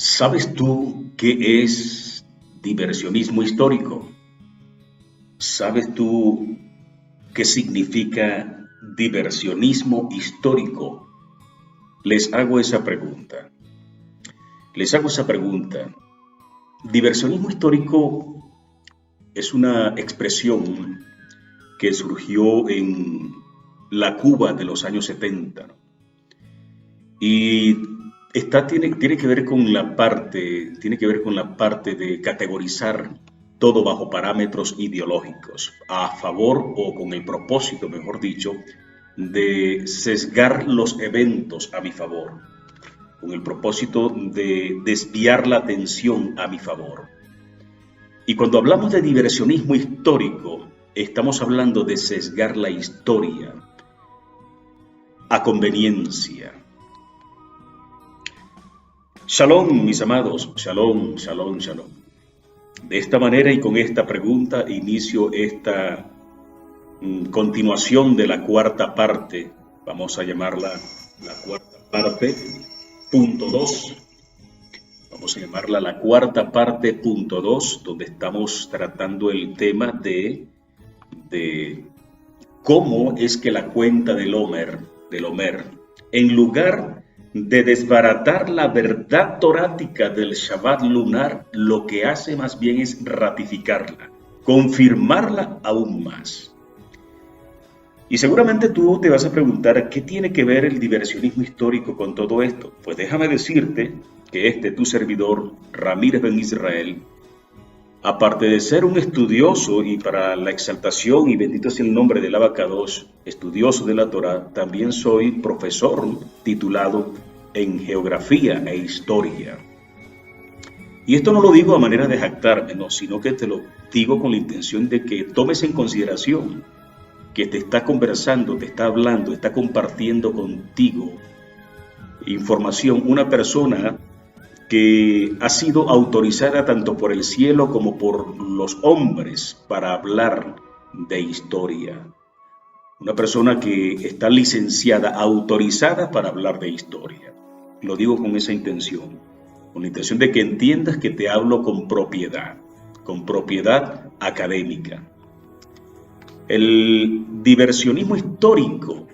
¿Sabes tú qué es diversionismo histórico? ¿Sabes tú qué significa diversionismo histórico? Les hago esa pregunta. Les hago esa pregunta. Diversionismo histórico es una expresión que surgió en la Cuba de los años 70, ¿no? Y tiene que ver con tiene que ver con la parte de categorizar todo bajo parámetros ideológicos, a favor o con el propósito, mejor dicho, de sesgar los eventos a mi favor, con el propósito de desviar la atención a mi favor. Y cuando hablamos de diversionismo histórico, estamos hablando de sesgar la historia a conveniencia. Shalom, mis amados, shalom, shalom, shalom. De esta manera y con esta pregunta inicio esta continuación de la cuarta parte. Vamos a llamarla la cuarta parte, punto 2. Vamos a llamarla la cuarta parte, punto 2, donde estamos tratando el tema de cómo es que la cuenta del Homer, en lugar de desbaratar la verdad torática del Shabbat lunar, lo que hace más bien es ratificarla, confirmarla aún más. Y seguramente tú te vas a preguntar, ¿qué tiene que ver el diversionismo histórico con todo esto? Pues déjame decirte que tu servidor, Ramírez Ben Israel, aparte de ser un estudioso y para la exaltación y bendito sea el nombre del Abacadosh, estudioso de la Torá, también soy profesor titulado en Geografía e Historia. Y esto no lo digo a manera de jactarme, no, sino que te lo digo con la intención de que tomes en consideración que te está conversando, te está hablando, está compartiendo contigo información una persona que ha sido autorizada tanto por el cielo como por los hombres para hablar de historia. Una persona que está licenciada, autorizada para hablar de historia. Lo digo con esa intención, con la intención de que entiendas que te hablo con propiedad académica. El diversionismo histórico,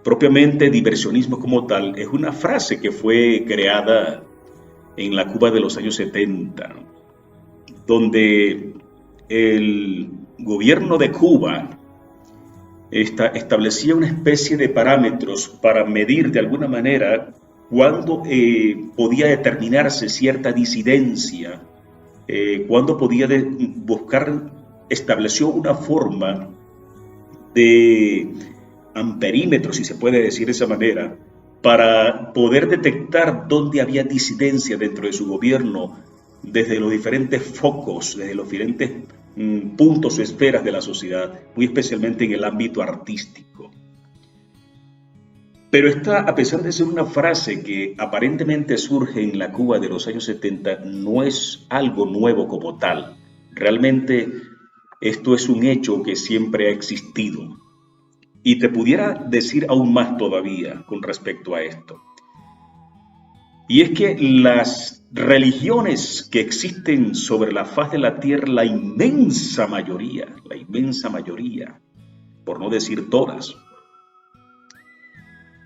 propiamente diversionismo como tal, es una frase que fue creada en la Cuba de los años 70, donde el gobierno de Cuba establecía una especie de parámetros para medir de alguna manera cuándo podía determinarse cierta disidencia, cuándo podía estableció una forma de amperímetro, si se puede decir de esa manera, para poder detectar dónde había disidencia dentro de su gobierno, desde los diferentes focos, desde los diferentes puntos o esferas de la sociedad, muy especialmente en el ámbito artístico. Pero esta, a pesar de ser una frase que aparentemente surge en la Cuba de los años 70, no es algo nuevo como tal. Realmente esto es un hecho que siempre ha existido. Y te pudiera decir aún más todavía con respecto a esto. Y es que las religiones que existen sobre la faz de la tierra, la inmensa mayoría, por no decir todas,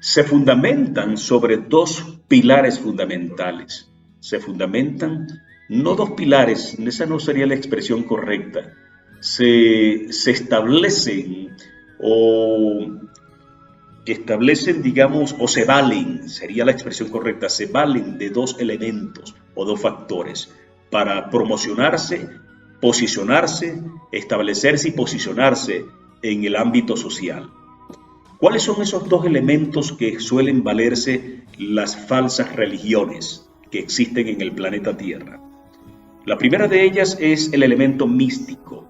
se fundamentan sobre dos pilares fundamentales. Se fundamentan, no dos pilares, esa no sería la expresión correcta, se establecen digamos, o se valen, sería la expresión correcta, se valen de dos elementos o dos factores para promocionarse, posicionarse, establecerse y posicionarse en el ámbito social. ¿Cuáles son esos dos elementos que suelen valerse las falsas religiones que existen en el planeta Tierra? La primera de ellas es el elemento místico,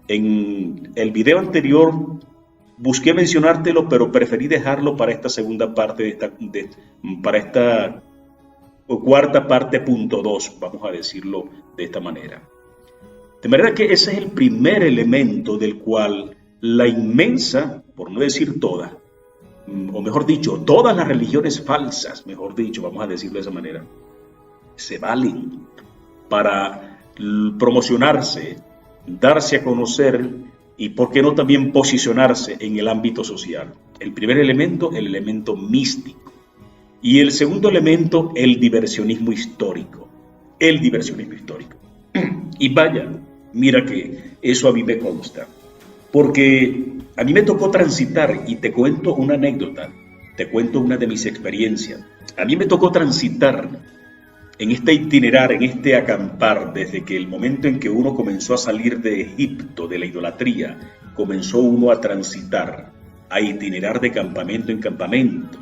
En el video anterior busqué mencionártelo, pero preferí dejarlo para esta segunda parte, para esta cuarta parte, punto 2, vamos a decirlo de esta manera. De manera que ese es el primer elemento del cual la inmensa, por no decir toda, o mejor dicho, todas las religiones falsas, mejor dicho, vamos a decirlo de esa manera, se valen para promocionarse, darse a conocer y, por qué no, también posicionarse en el ámbito social. El primer elemento, el elemento místico. Y el segundo elemento, el diversionismo histórico. El diversionismo histórico. Y vaya, mira que eso a mí me consta. Porque a mí me tocó transitar, y te cuento una anécdota, te cuento una de mis experiencias. A mí me tocó transitar en este itinerar, en este acampar, desde que el momento en que uno comenzó a salir de Egipto, de la idolatría, comenzó uno a transitar, a itinerar de campamento en campamento,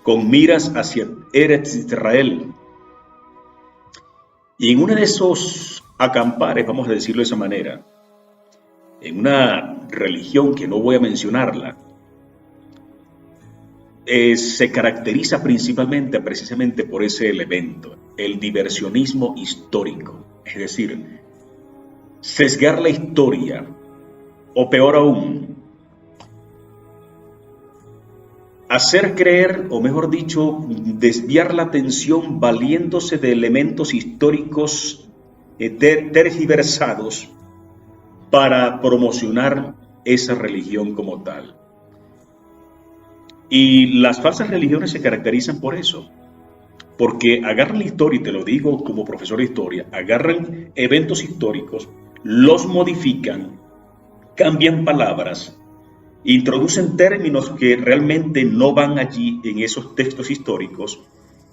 con miras hacia Eretz Israel. Y en uno de esos acampares, vamos a decirlo de esa manera, en una religión que no voy a mencionarla, se caracteriza principalmente, precisamente por ese elemento, el diversionismo histórico. Es decir, sesgar la historia, o peor aún, hacer creer, o mejor dicho, desviar la atención valiéndose de elementos históricos tergiversados para promocionar esa religión como tal. Y las falsas religiones se caracterizan por eso, porque agarran la historia, y te lo digo como profesor de historia, agarran eventos históricos, los modifican, cambian palabras, introducen términos que realmente no van allí en esos textos históricos,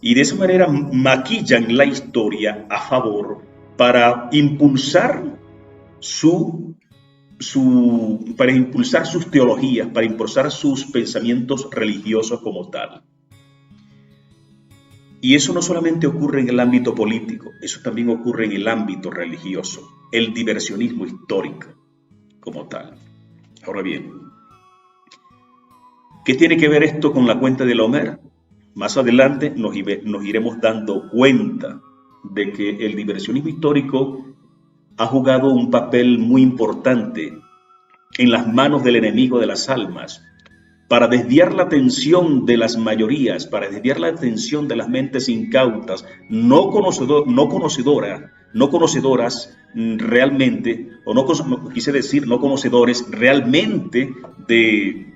y de esa manera maquillan la historia a favor para impulsar para impulsar sus teologías, para impulsar sus pensamientos religiosos como tal. Y eso no solamente ocurre en el ámbito político, eso también ocurre en el ámbito religioso, el diversionismo histórico como tal. Ahora bien, ¿qué tiene que ver esto con la cuenta del Homer? Más adelante nos iremos dando cuenta de que el diversionismo histórico ha jugado un papel muy importante en las manos del enemigo de las almas, para desviar la atención de las mayorías, para desviar la atención de las mentes incautas, no conocedoras realmente, o no quise decir no conocedores realmente de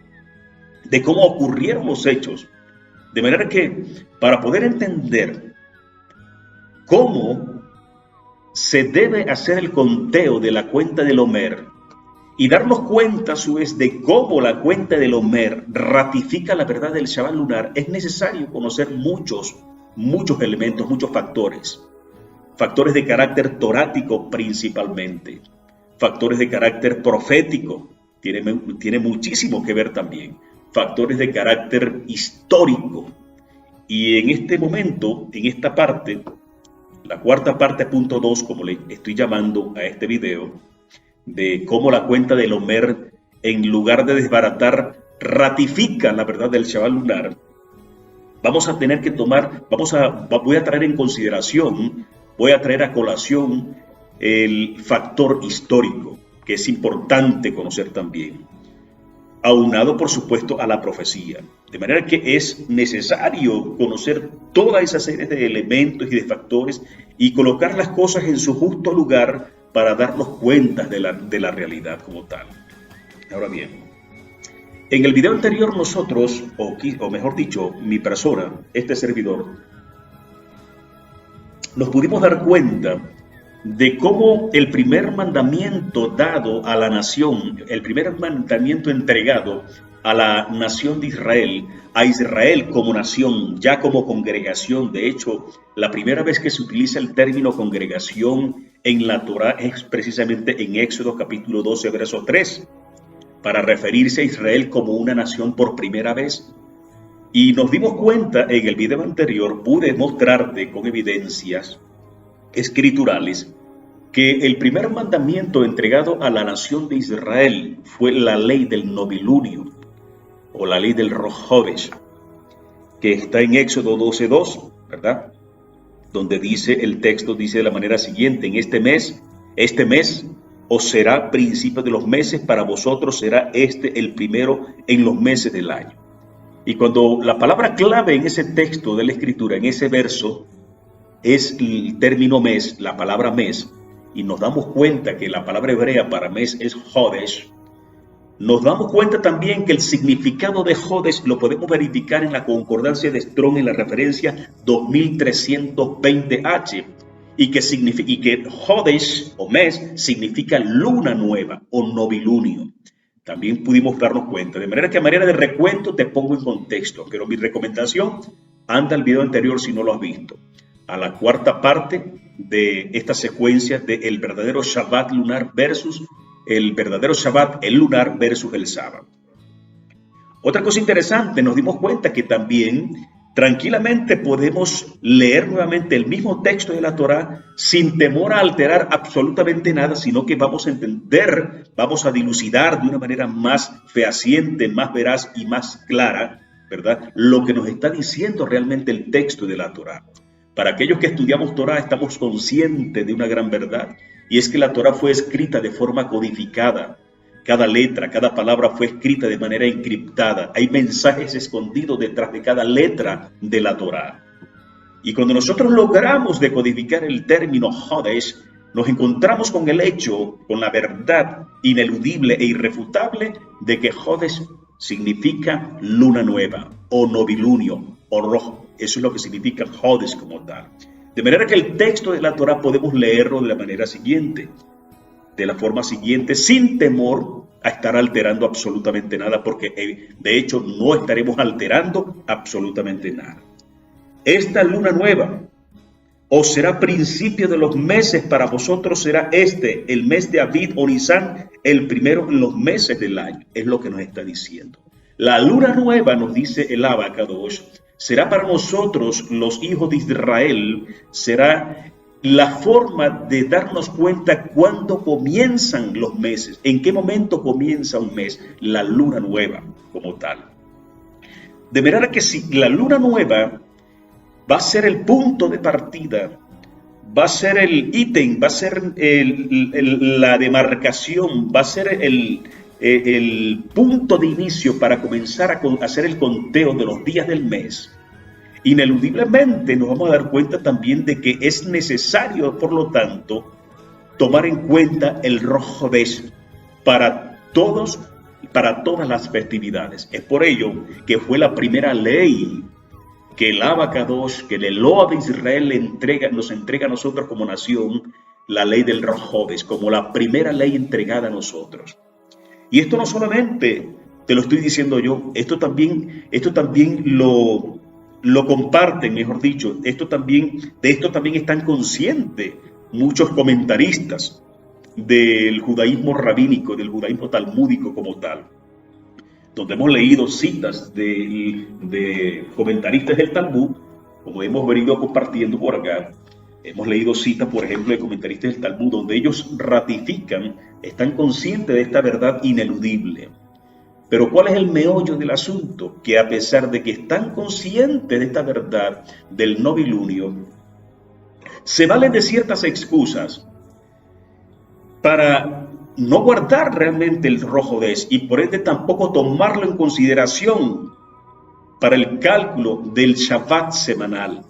cómo ocurrieron los hechos. De manera que, para poder entender cómo se debe hacer el conteo de la cuenta del Homer y darnos cuenta a su vez de cómo la cuenta del Homer ratifica la verdad del Shabbat lunar, es necesario conocer muchos elementos, muchos factores de carácter torático principalmente, factores de carácter profético, tiene muchísimo que ver también, factores de carácter histórico. Y en este momento, en esta parte, la cuarta parte, punto 2, como le estoy llamando a este video, de cómo la cuenta del Homer, en lugar de desbaratar, ratifica la verdad del Shabbat lunar, vamos a tener que voy a traer en consideración, voy a traer a colación el factor histórico, que es importante conocer también, aunado por supuesto a la profecía. De manera que es necesario conocer toda esa serie de elementos y de factores y colocar las cosas en su justo lugar para darnos cuenta de la realidad como tal. Ahora bien, en el video anterior nosotros, o mejor dicho, mi persona, este servidor, nos pudimos dar cuenta de cómo el primer mandamiento dado a la nación, el primer mandamiento entregado a la nación de Israel, a Israel como nación, ya como congregación. De hecho, la primera vez que se utiliza el término congregación en la Torá es precisamente en Éxodo capítulo 12, verso 3, para referirse a Israel como una nación por primera vez. Y nos dimos cuenta en el video anterior, pude mostrarte con evidencias escriturales que el primer mandamiento entregado a la nación de Israel fue la ley del novilunio, o la ley del Rojovesh, que está en Éxodo 12:2, ¿verdad? Donde dice, el texto dice de la manera siguiente: en este mes os será principio de los meses, para vosotros será el primero en los meses del año. Y cuando la palabra clave en ese texto de la Escritura, en ese verso, es el término mes, la palabra mes, y nos damos cuenta que la palabra hebrea para mes es Jodesh, nos damos cuenta también que el significado de Jodesh lo podemos verificar en la concordancia de Strong en la referencia 2320H, y que Jodesh o mes significa luna nueva o novilunio. También pudimos darnos cuenta. De manera que a manera de recuento te pongo en contexto, pero mi recomendación, anda al video anterior si no lo has visto, a la cuarta parte de esta secuencia de el verdadero Shabbat lunar versus el verdadero Shabbat, el lunar versus el sábado. Otra cosa interesante, nos dimos cuenta que también tranquilamente podemos leer nuevamente el mismo texto de la Torá sin temor a alterar absolutamente nada, sino que vamos a entender, vamos a dilucidar de una manera más fehaciente, más veraz y más clara, ¿verdad?, lo que nos está diciendo realmente el texto de la Torá. Para aquellos que estudiamos Torá estamos conscientes de una gran verdad, y es que la Torá fue escrita de forma codificada. Cada letra, cada palabra fue escrita de manera encriptada. Hay mensajes escondidos detrás de cada letra de la Torá. Y cuando nosotros logramos decodificar el término Jodesh, nos encontramos con el hecho, con la verdad ineludible e irrefutable de que Jodesh significa luna nueva, o novilunio, o rojo. Eso es lo que significa Jodesh como tal. De manera que el texto de la Torá podemos leerlo de la manera siguiente, de la forma siguiente, sin temor a estar alterando absolutamente nada, porque de hecho no estaremos alterando absolutamente nada. Esta luna nueva, o será principio de los meses para vosotros, será el mes de Abib o Nisan, el primero en los meses del año, es lo que nos está diciendo. La luna nueva, nos dice el Abacadosh, será para nosotros los hijos de Israel, será la forma de darnos cuenta cuándo comienzan los meses, en qué momento comienza un mes, la luna nueva como tal. De manera que si la luna nueva va a ser el punto de partida, va a ser el ítem, va a ser la demarcación, va a ser el punto de inicio para comenzar a hacer el conteo de los días del mes, ineludiblemente nos vamos a dar cuenta también de que es necesario, por lo tanto, tomar en cuenta el Rosh Hodesh para todas las festividades. Es por ello que fue la primera ley que el Abacadosh, que el Eloah de Israel nos entrega a nosotros como nación, la ley del Rosh Hodesh, como la primera ley entregada a nosotros. Y esto no solamente te lo estoy diciendo yo, esto también lo comparten, mejor dicho, de esto también están conscientes muchos comentaristas del judaísmo rabínico, del judaísmo talmúdico como tal, donde hemos leído citas de comentaristas del Talmud, como hemos venido compartiendo por acá. Hemos leído citas, por ejemplo, de comentaristas del Talmud, donde ellos ratifican, están conscientes de esta verdad ineludible. Pero ¿cuál es el meollo del asunto? Que a pesar de que están conscientes de esta verdad del novilunio, se valen de ciertas excusas para no guardar realmente el Rosh Hodesh y por ende tampoco tomarlo en consideración para el cálculo del Shabbat semanal,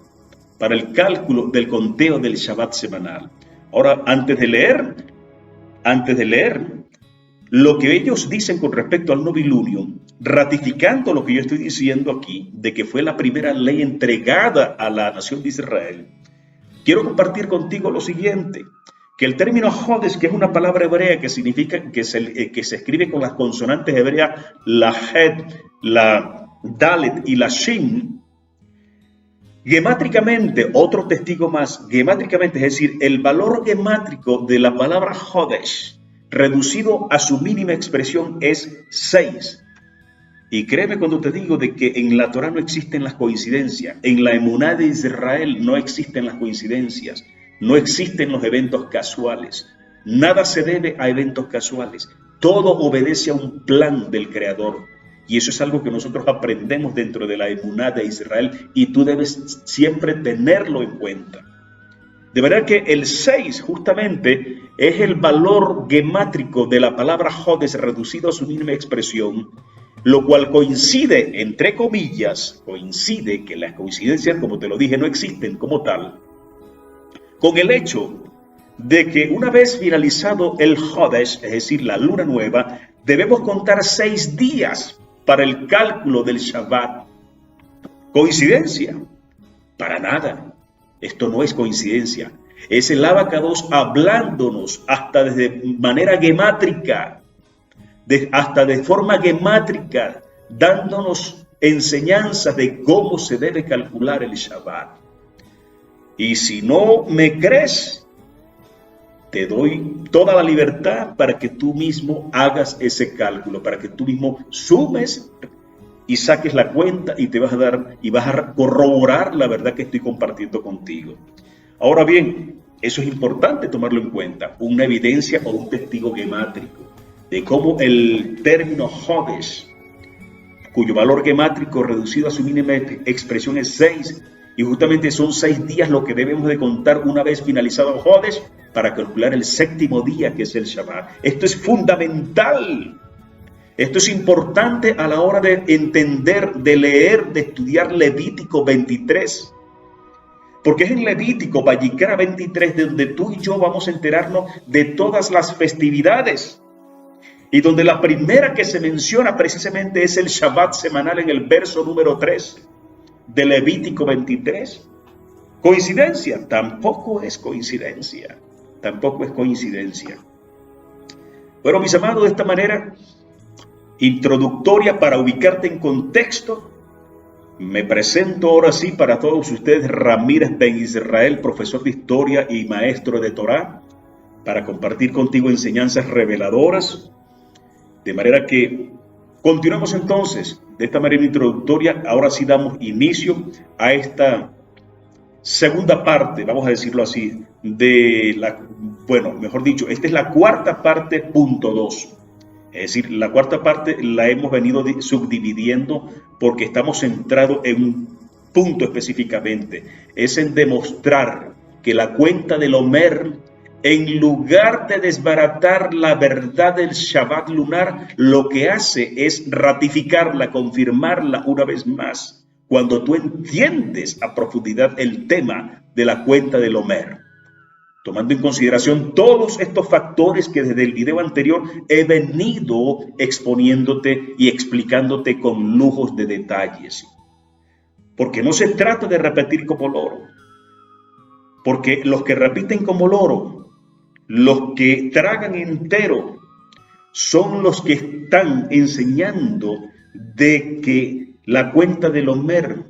para el cálculo del conteo del Shabbat semanal. Ahora, antes de leer lo que ellos dicen con respecto al novilunio, ratificando lo que yo estoy diciendo aquí, de que fue la primera ley entregada a la nación de Israel, quiero compartir contigo lo siguiente, que el término Jodesh, que es una palabra hebrea que significa que se escribe con las consonantes hebreas, la Het, la Dalet y la Shin, gemátricamente, otro testigo más, gemátricamente, es decir, el valor gemátrico de la palabra Jodesh, reducido a su mínima expresión, es 6. Y créeme cuando te digo de que en la Torah no existen las coincidencias, en la emuná de Israel no existen las coincidencias, no existen los eventos casuales, nada se debe a eventos casuales, todo obedece a un plan del Creador. Y eso es algo que nosotros aprendemos dentro de la emuná de Israel y tú debes siempre tenerlo en cuenta. De verdad que el 6 justamente es el valor gemátrico de la palabra Jodesh reducido a su mínima expresión, lo cual coincide, entre comillas, coincide, que las coincidencias, como te lo dije, no existen como tal, con el hecho de que una vez finalizado el Hodesh, es decir, la luna nueva, debemos contar 6 días para el cálculo del Shabbat. ¿Coincidencia? Para nada. Esto no es coincidencia. Es el Abacados hablándonos hasta de manera gemátrica, hasta de forma gemátrica, dándonos enseñanzas de cómo se debe calcular el Shabbat. Y si no me crees, te doy toda la libertad para que tú mismo hagas ese cálculo, para que tú mismo sumes y saques la cuenta y te vas a dar y vas a corroborar la verdad que estoy compartiendo contigo. Ahora bien, eso es importante tomarlo en cuenta, una evidencia o un testigo gemátrico de cómo el término Hodesh, cuyo valor gemátrico reducido a su mínima expresión es 6, y justamente son 6 días lo que debemos de contar una vez finalizado el Hodesh para calcular el 7º día, que es el Shabbat. Esto es fundamental. Esto es importante a la hora de entender, de leer, de estudiar Levítico 23. Porque es en Levítico, Vallicra 23, donde tú y yo vamos a enterarnos de todas las festividades. Y donde la primera que se menciona precisamente es el Shabbat semanal en el verso número 3 de Levítico 23. ¿Coincidencia? Tampoco es coincidencia. Tampoco es coincidencia. Bueno, mis amados, de esta manera introductoria para ubicarte en contexto, me presento ahora sí para todos ustedes, Ramírez Ben Israel, profesor de historia y maestro de Torá, para compartir contigo enseñanzas reveladoras. De manera que continuamos entonces, de esta manera introductoria, ahora sí damos inicio a esta segunda parte, vamos a decirlo así, mejor dicho, esta es la cuarta parte, punto 2. Es decir, la cuarta parte la hemos venido subdividiendo porque estamos centrados en un punto específicamente. Es en demostrar que la cuenta del Omer, en lugar de desbaratar la verdad del Shabbat lunar, lo que hace es ratificarla, confirmarla una vez más, cuando tú entiendes a profundidad el tema de la cuenta del Omer. Tomando en consideración todos estos factores que desde el video anterior he venido exponiéndote y explicándote con lujos de detalles. Porque no se trata de repetir como loro. Porque los que repiten como loro, los que tragan entero, son los que están enseñando de que la cuenta del Omer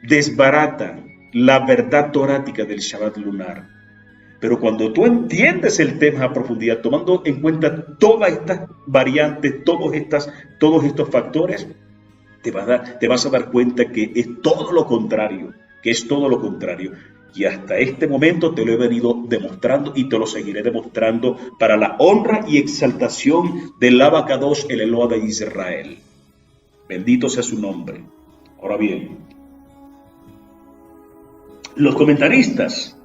desbarata la verdad torática del Shabbat lunar. Pero cuando tú entiendes el tema a profundidad, tomando en cuenta todas estas variantes, todos estos factores, te vas a dar cuenta que es todo lo contrario, Y hasta este momento te lo he venido demostrando y te lo seguiré demostrando para la honra y exaltación del Abacados, el Eloah de Israel. Bendito sea su nombre. Ahora bien, los comentaristas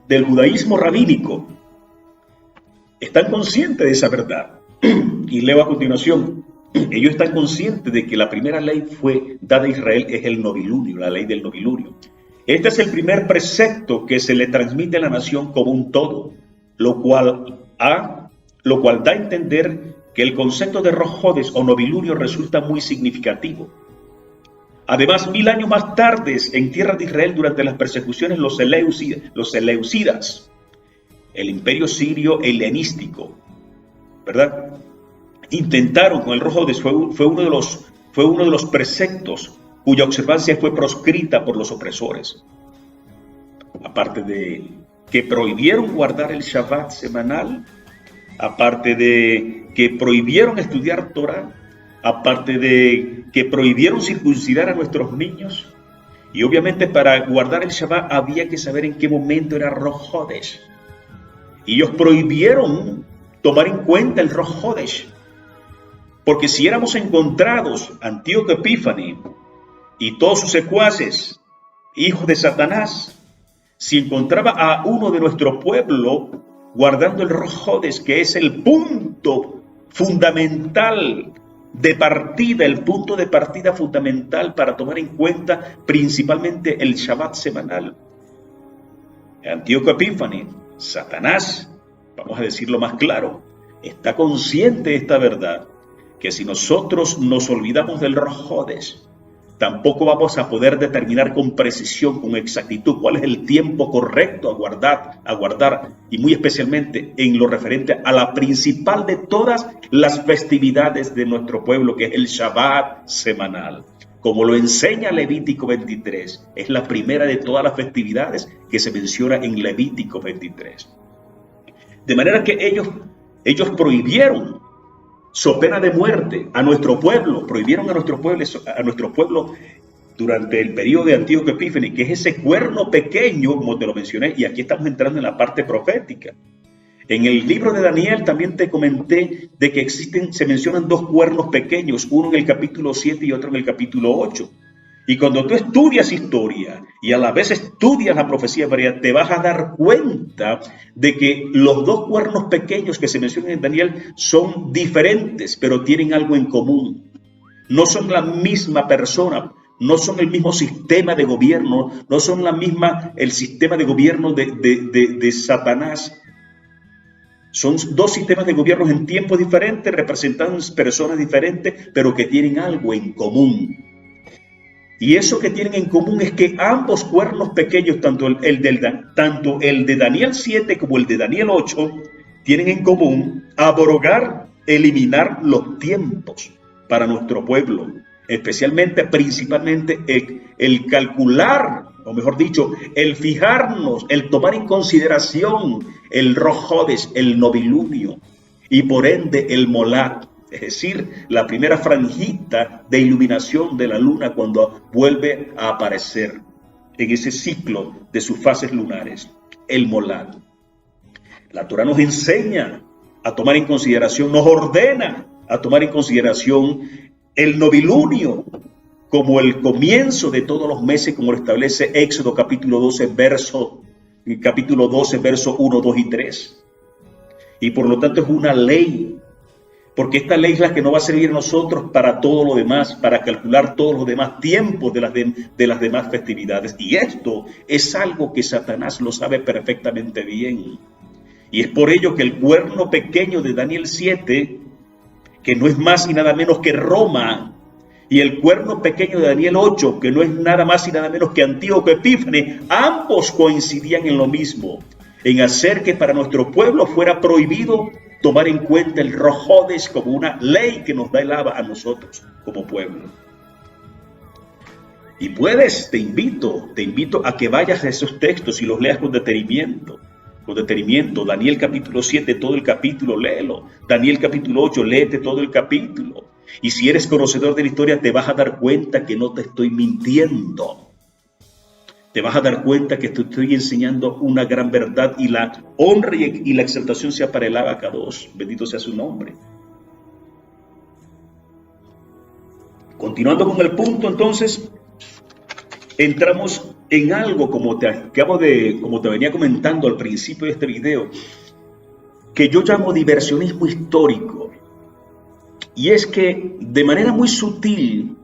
del judaísmo rabínico están conscientes de esa verdad. Y leo a continuación. Ellos están conscientes de que la primera ley fue dada a Israel es el novilunio, la ley del novilunio. Este es el primer precepto que se le transmite a la nación como un todo, lo cual da a entender que el concepto de Rosh Hodesh o novilunio resulta muy significativo. Además, 1000 años más tarde, en tierra de Israel, durante las persecuciones, los seleucidas, el imperio sirio helenístico, ¿verdad?, intentaron con el Rosh Hodesh, fue uno de los preceptos cuya observancia fue proscrita por los opresores. Aparte de que prohibieron guardar el Shabbat semanal, aparte de que prohibieron estudiar Torah, aparte de que prohibieron circuncidar a nuestros niños, y obviamente para guardar el Shabbat había que saber en qué momento era Rosh Hodesh. Y ellos prohibieron tomar en cuenta el Rosh Hodesh, porque si éramos encontrados, Antíoco Epífanes y todos sus secuaces, hijos de Satanás, si encontraba a uno de nuestro pueblo guardando el Rosh Hodesh, que es el punto fundamental de partida, el punto de partida fundamental para tomar en cuenta principalmente el Shabbat semanal. Antíoco Epífanes, Satanás, vamos a decirlo más claro, está consciente de esta verdad, que si nosotros nos olvidamos del Rosh Hodesh, tampoco vamos a poder determinar con precisión, con exactitud, cuál es el tiempo correcto a guardar, y muy especialmente en lo referente a la principal de todas las festividades de nuestro pueblo, que es el Shabbat semanal. Como lo enseña Levítico 23, es la primera de todas las festividades que se menciona en Levítico 23. De manera que ellos prohibieron, so pena de muerte, a nuestro pueblo, prohibieron a nuestro pueblo durante el periodo de Antíoco Epífanes, que es ese cuerno pequeño, como te lo mencioné, y aquí estamos entrando en la parte profética. En el libro de Daniel también te comenté de que se mencionan dos cuernos pequeños, uno en el capítulo 7 y otro en el capítulo 8. Y cuando tú estudias historia y a la vez estudias la profecía hebrea, te vas a dar cuenta de que los dos cuernos pequeños que se mencionan en Daniel son diferentes, pero tienen algo en común. No son la misma persona, no son el mismo sistema de gobierno, no son el sistema de gobierno de Satanás. Son dos sistemas de gobierno en tiempos diferentes, representando personas diferentes, pero que tienen algo en común. Y eso que tienen en común es que ambos cuernos pequeños, tanto el de Daniel 7 como el de Daniel 8, tienen en común abrogar, eliminar los tiempos para nuestro pueblo, especialmente, principalmente el calcular, o mejor dicho, el fijarnos, el tomar en consideración el Rosh Hodesh, el novilunio, y por ende el Molad, es decir, la primera franjita de iluminación de la luna cuando vuelve a aparecer en ese ciclo de sus fases lunares, el Molad. La Torah nos enseña a tomar en consideración, nos ordena a tomar en consideración el novilunio como el comienzo de todos los meses, como lo establece Éxodo capítulo 12, verso 1, 2 y 3. Y por lo tanto es una ley, porque esta ley es la que nos va a servir a nosotros para todo lo demás, para calcular todos los demás tiempos de las demás festividades. Y esto es algo que Satanás lo sabe perfectamente bien. Y es por ello que el cuerno pequeño de Daniel 7, que no es más y nada menos que Roma, y el cuerno pequeño de Daniel 8, que no es nada más y nada menos que Antíoco Epífanes, ambos coincidían en lo mismo, en hacer que para nuestro pueblo fuera prohibido tomar en cuenta el Rosh Hodesh como una ley que nos da el Abba a nosotros como pueblo. Y te invito a que vayas a esos textos y los leas con detenimiento. Daniel capítulo 7, todo el capítulo, léelo. Daniel capítulo 8, léete todo el capítulo. Y si eres conocedor de la historia, te vas a dar cuenta que no te estoy mintiendo. Te vas a dar cuenta que te estoy enseñando una gran verdad, y la honra y la exaltación sea para el Abacados. Bendito sea su nombre. Continuando con el punto, entonces, entramos en algo, como te venía comentando al principio de este video, que yo llamo diversionismo histórico. Y es que de manera muy sutil,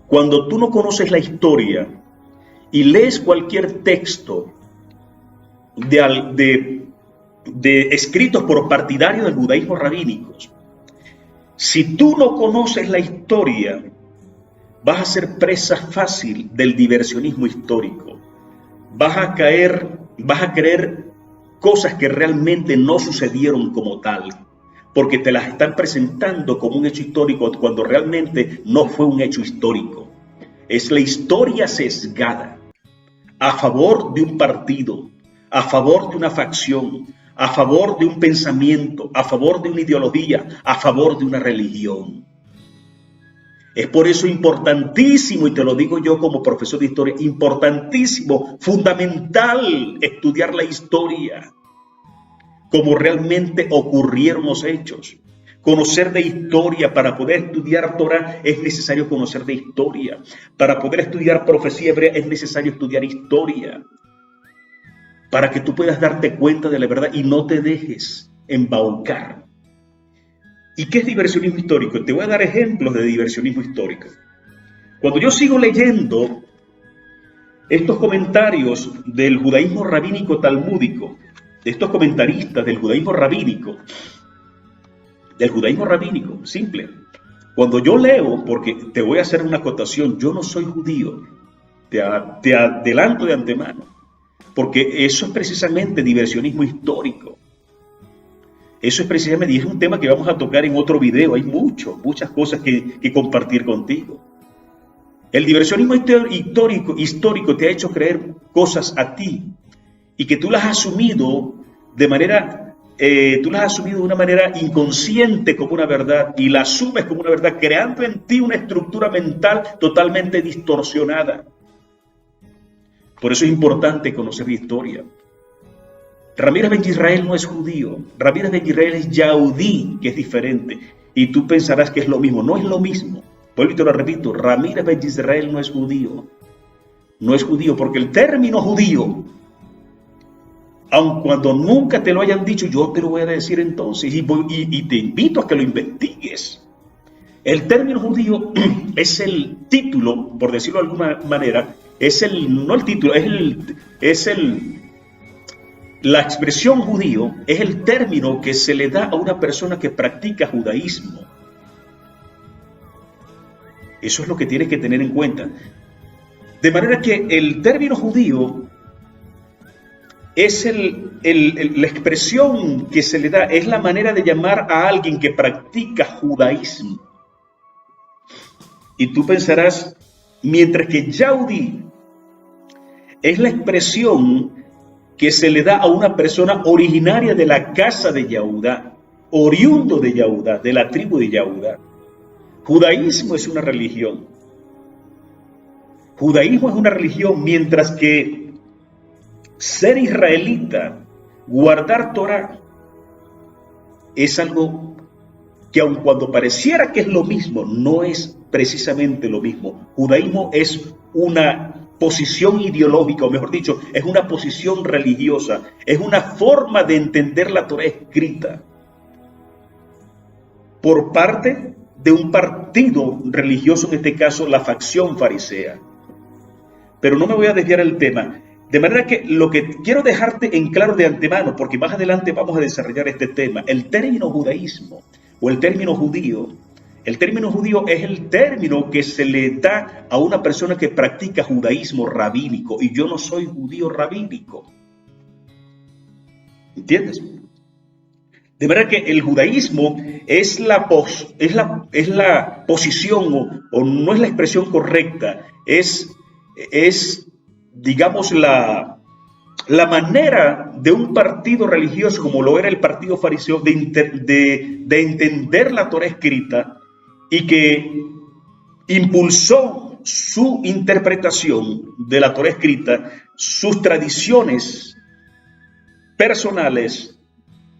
cuando tú no conoces la historia y lees cualquier texto de escritos por partidarios del judaísmo rabínicos, si tú no conoces la historia, vas a ser presa fácil del diversionismo histórico. Vas a creer cosas que realmente no sucedieron como tal, porque te las están presentando como un hecho histórico cuando realmente no fue un hecho histórico. Es la historia sesgada a favor de un partido, a favor de una facción, a favor de un pensamiento, a favor de una ideología, a favor de una religión. Es por eso importantísimo, y te lo digo yo como profesor de historia, importantísimo, fundamental estudiar la historia, como realmente ocurrieron los hechos. Conocer de historia. Para poder estudiar Torah es necesario conocer de historia. Para poder estudiar profecía hebrea es necesario estudiar historia, para que tú puedas darte cuenta de la verdad y no te dejes embaucar. ¿Y qué es diversionismo histórico? Te voy a dar ejemplos de diversionismo histórico. Cuando yo sigo leyendo estos comentarios del judaísmo rabínico talmúdico, de estos comentaristas del judaísmo rabínico, simple. Cuando yo leo, porque te voy a hacer una acotación, yo no soy judío, te adelanto de antemano, porque eso es precisamente diversionismo histórico. Eso es precisamente, y es un tema que vamos a tocar en otro video, hay muchas cosas que compartir contigo. El diversionismo histórico te ha hecho creer cosas a ti y que tú las has asumido de una manera inconsciente como una verdad y la asumes como una verdad, creando en ti una estructura mental totalmente distorsionada. Por eso es importante conocer la historia. Ramírez Ben Israel no es judío, Ramírez Ben Israel es yaudí, que es diferente. Y tú pensarás que es lo mismo, no es lo mismo. Vuelvo y te lo repito, Ramírez Ben Israel no es judío. No es judío, porque el término judío, aun cuando nunca te lo hayan dicho, yo te lo voy a decir entonces y te invito a que lo investigues. El término judío es el título, por decirlo de alguna manera, la expresión judío es el término que se le da a una persona que practica judaísmo. Eso es lo que tienes que tener en cuenta. De manera que el término judío es la expresión que se le da, es la manera de llamar a alguien que practica judaísmo. Y tú pensarás, mientras que yaudí es la expresión que se le da a una persona originaria de la casa de Yehudá, oriundo de Yehudá, de la tribu de Yehudá. Judaísmo es una religión. Judaísmo es una religión, mientras que ser israelita, guardar Torah, es algo que aun cuando pareciera que es lo mismo, no es precisamente lo mismo. Judaísmo es una posición ideológica, o mejor dicho, es una posición religiosa, es una forma de entender la Torah escrita por parte de un partido religioso, en este caso la facción farisea. Pero no me voy a desviar del tema, de manera que lo que quiero dejarte en claro de antemano, porque más adelante vamos a desarrollar este tema, el término judaísmo o el término judío es el término que se le da a una persona que practica judaísmo rabínico, y yo no soy judío rabínico. ¿Entiendes? De manera que el judaísmo es la posición, o no es la expresión correcta, es digamos, la manera de un partido religioso, como lo era el partido fariseo, de entender la Torah escrita, y que impulsó su interpretación de la Torah escrita, sus tradiciones personales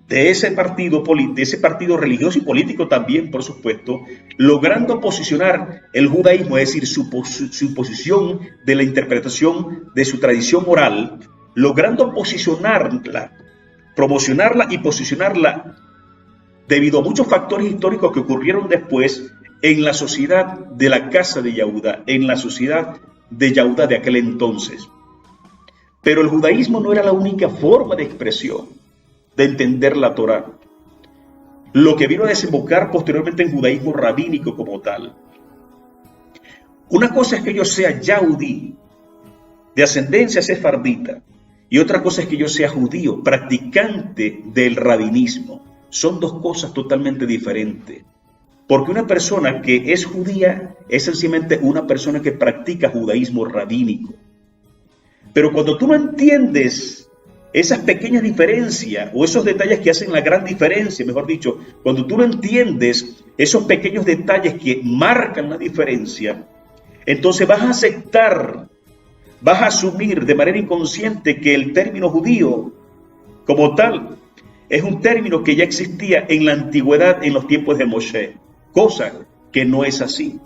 de ese partido religioso y político también, por supuesto, logrando posicionar el judaísmo, es decir, su posición de la interpretación de su tradición oral, logrando posicionarla, promocionarla y posicionarla debido a muchos factores históricos que ocurrieron después en la sociedad de la casa de Yehudá, en la sociedad de Yehudá de aquel entonces. Pero el judaísmo no era la única forma de expresión, de entender la Torá, lo que vino a desembocar posteriormente en judaísmo rabínico como tal. Una cosa es que yo sea yaudí, de ascendencia sefardita, y otra cosa es que yo sea judío, practicante del rabinismo. Son dos cosas totalmente diferentes. Porque una persona que es judía es sencillamente una persona que practica judaísmo rabínico. Pero cuando tú no entiendes esas pequeñas diferencias o esos detalles que hacen la gran diferencia, mejor dicho, cuando tú no entiendes esos pequeños detalles que marcan la diferencia, entonces vas a aceptar, vas a asumir de manera inconsciente que el término judío como tal es un término que ya existía en la antigüedad, en los tiempos de Moshe, cosa que no es así,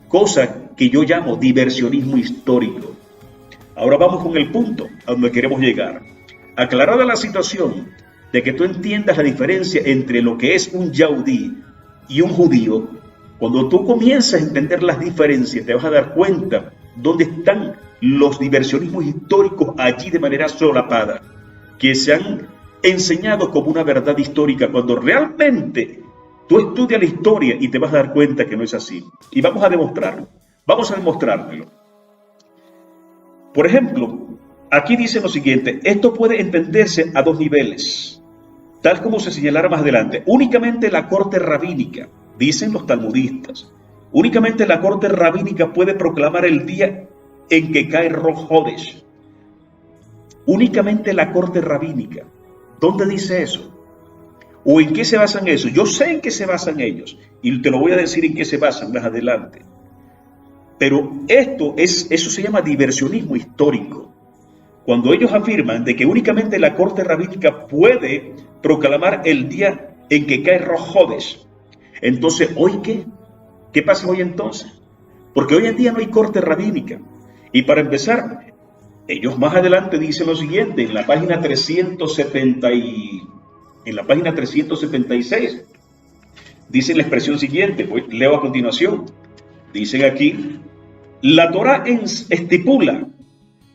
cosa que yo llamo diversionismo histórico. Ahora vamos con el punto a donde queremos llegar. Aclarada la situación de que tú entiendas la diferencia entre lo que es un yaudí y un judío, cuando tú comienzas a entender las diferencias, te vas a dar cuenta dónde están los diversionismos históricos allí de manera solapada, que se han enseñado como una verdad histórica, cuando realmente tú estudias la historia y te vas a dar cuenta que no es así. Y vamos a demostrarlo, vamos a demostrártelo. Por ejemplo, aquí dice lo siguiente: esto puede entenderse a dos niveles, tal como se señalará más adelante. Únicamente la corte rabínica, dicen los talmudistas, únicamente la corte rabínica puede proclamar el día en que cae Rosh Hodesh. Únicamente la corte rabínica. ¿Dónde dice eso? ¿O en qué se basan eso? Yo sé en qué se basan ellos y te lo voy a decir en qué se basan más adelante. Pero eso se llama diversionismo histórico. Cuando ellos afirman de que únicamente la corte rabínica puede proclamar el día en que cae Rosh Hodesh. Entonces, ¿hoy qué? ¿Qué pasa hoy entonces? Porque hoy en día no hay corte rabínica. Y para empezar, ellos más adelante dicen lo siguiente, en la página 376, dicen la expresión siguiente, pues leo a continuación. Dicen aquí: la Torá estipula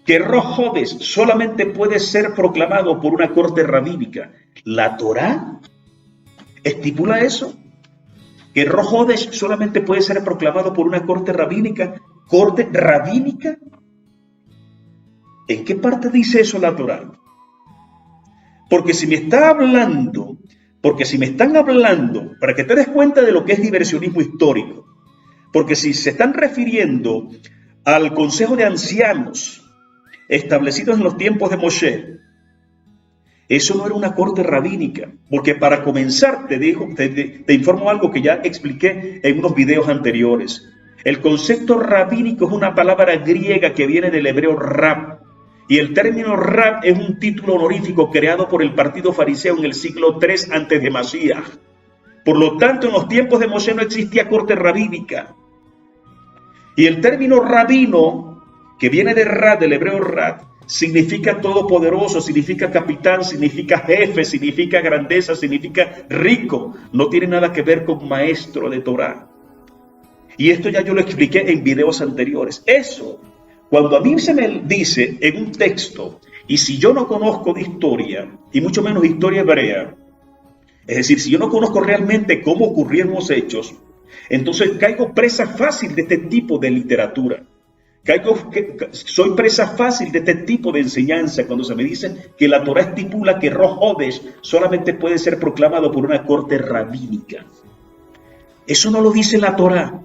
que Rosh Hodesh solamente puede ser proclamado por una corte rabínica. ¿La Torá estipula eso? ¿Que Rosh Hodesh solamente puede ser proclamado por una corte rabínica? ¿Corte rabínica? ¿En qué parte dice eso la Torá? Porque si me están hablando, para que te des cuenta de lo que es diversionismo histórico, porque si se están refiriendo al consejo de ancianos establecidos en los tiempos de Moshe, eso no era una corte rabínica, porque para comenzar te informo algo que ya expliqué en unos videos anteriores. El concepto rabínico es una palabra griega que viene del hebreo rab, y el término rab es un título honorífico creado por el partido fariseo en el siglo III antes de Masías. Por lo tanto, en los tiempos de Moshe no existía corte rabínica. Y el término rabino, que viene de rab, del hebreo rab, significa todopoderoso, significa capitán, significa jefe, significa grandeza, significa rico. No tiene nada que ver con maestro de Torá. Y esto ya yo lo expliqué en videos anteriores. Eso, cuando a mí se me dice en un texto, y si yo no conozco de historia, y mucho menos historia hebrea, es decir, si yo no conozco realmente cómo ocurrieron los hechos, entonces caigo presa fácil de este tipo de literatura. Soy presa fácil de este tipo de enseñanza cuando se me dice que la Torá estipula que Rosh Hodesh solamente puede ser proclamado por una corte rabínica. Eso no lo dice la Torá,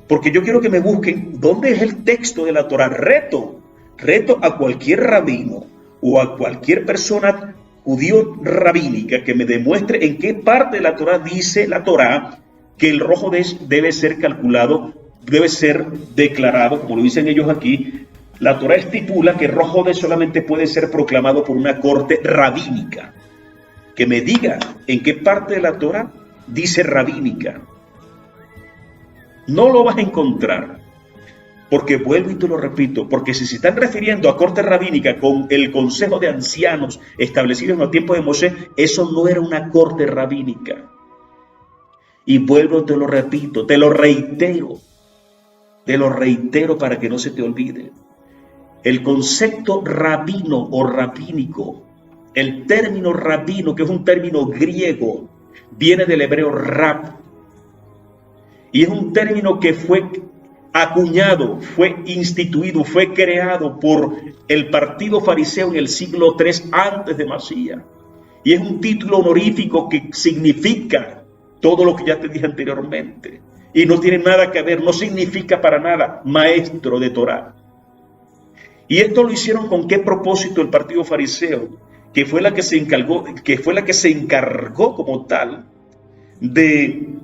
porque yo quiero que me busquen dónde es el texto de la Torá. Reto a cualquier rabino o a cualquier persona judío rabínica que me demuestre en qué parte de la Torá dice la Torá que el Rosh Hodesh debe ser calculado, debe ser declarado, como lo dicen ellos aquí. La Torá estipula que Rosh Hodesh solamente puede ser proclamado por una corte rabínica. Que me diga en qué parte de la Torá dice rabínica. No lo vas a encontrar, porque vuelvo y te lo repito, porque si se están refiriendo a corte rabínica con el consejo de ancianos establecido en los tiempos de Moshe, eso no era una corte rabínica. Y vuelvo, te lo repito, te lo reitero para que no se te olvide. El concepto rabino o rabínico, el término rabino, que es un término griego, viene del hebreo rab, y es un término que fue acuñado, fue instituido, fue creado por el partido fariseo en el siglo III antes de Masías. Y es un título honorífico que significa todo lo que ya te dije anteriormente. Y no tiene nada que ver, no significa para nada maestro de Torá. Y esto lo hicieron con qué propósito el partido fariseo, que fue la que se encargó como tal de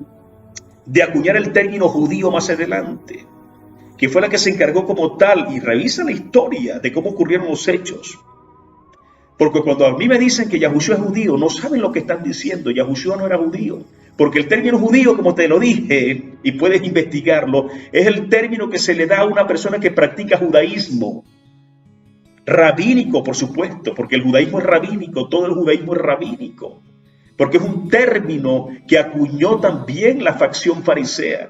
acuñar el término judío más adelante, que fue la que se encargó como tal, y revisa la historia de cómo ocurrieron los hechos. Porque cuando a mí me dicen que Yahushua es judío, no saben lo que están diciendo. Yahushua no era judío, porque el término judío, como te lo dije, y puedes investigarlo, es el término que se le da a una persona que practica judaísmo. Rabínico, por supuesto, porque el judaísmo es rabínico, todo el judaísmo es rabínico. porque es un término que acuñó también la facción farisea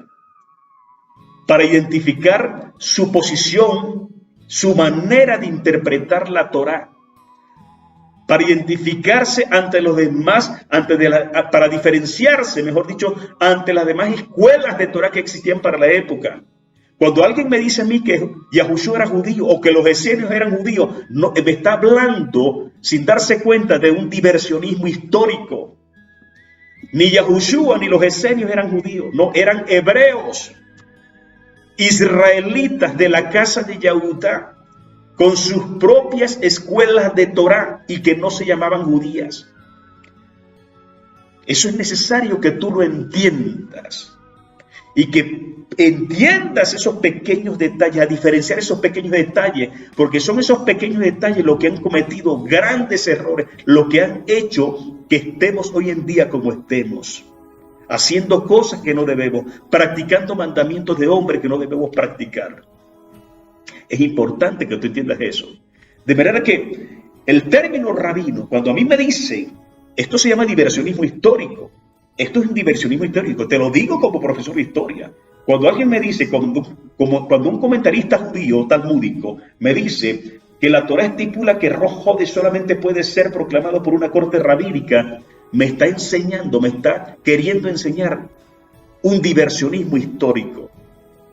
para identificar su posición, su manera de interpretar la Torá, para identificarse ante los demás, para diferenciarse, mejor dicho, ante las demás escuelas de Torá que existían para la época. Cuando alguien me dice a mí que Yahushua era judío o que los esenios eran judíos, no, me está hablando sin darse cuenta de un diversionismo histórico. Ni Yahushua ni los esenios eran judíos, no, eran hebreos, israelitas de la casa de Yehudá, con sus propias escuelas de Torá y que no se llamaban judías. Eso es necesario que tú lo entiendas y que entiendas esos pequeños detalles, a diferenciar esos pequeños detalles, porque son esos pequeños detalles los que han cometido grandes errores, lo que han hecho que estemos hoy en día como estemos, haciendo cosas que no debemos, practicando mandamientos de hombres que no debemos practicar. Es importante que tú entiendas eso. De manera que el término rabino, cuando a mí me dicen, esto se llama diversionismo histórico, esto es un diversionismo histórico, te lo digo como profesor de historia. Cuando alguien me dice, cuando un comentarista judío talmúdico me dice que la Torá estipula que Rosh Hodesh solamente puede ser proclamado por una corte rabínica, me está enseñando, me está queriendo enseñar un diversionismo histórico,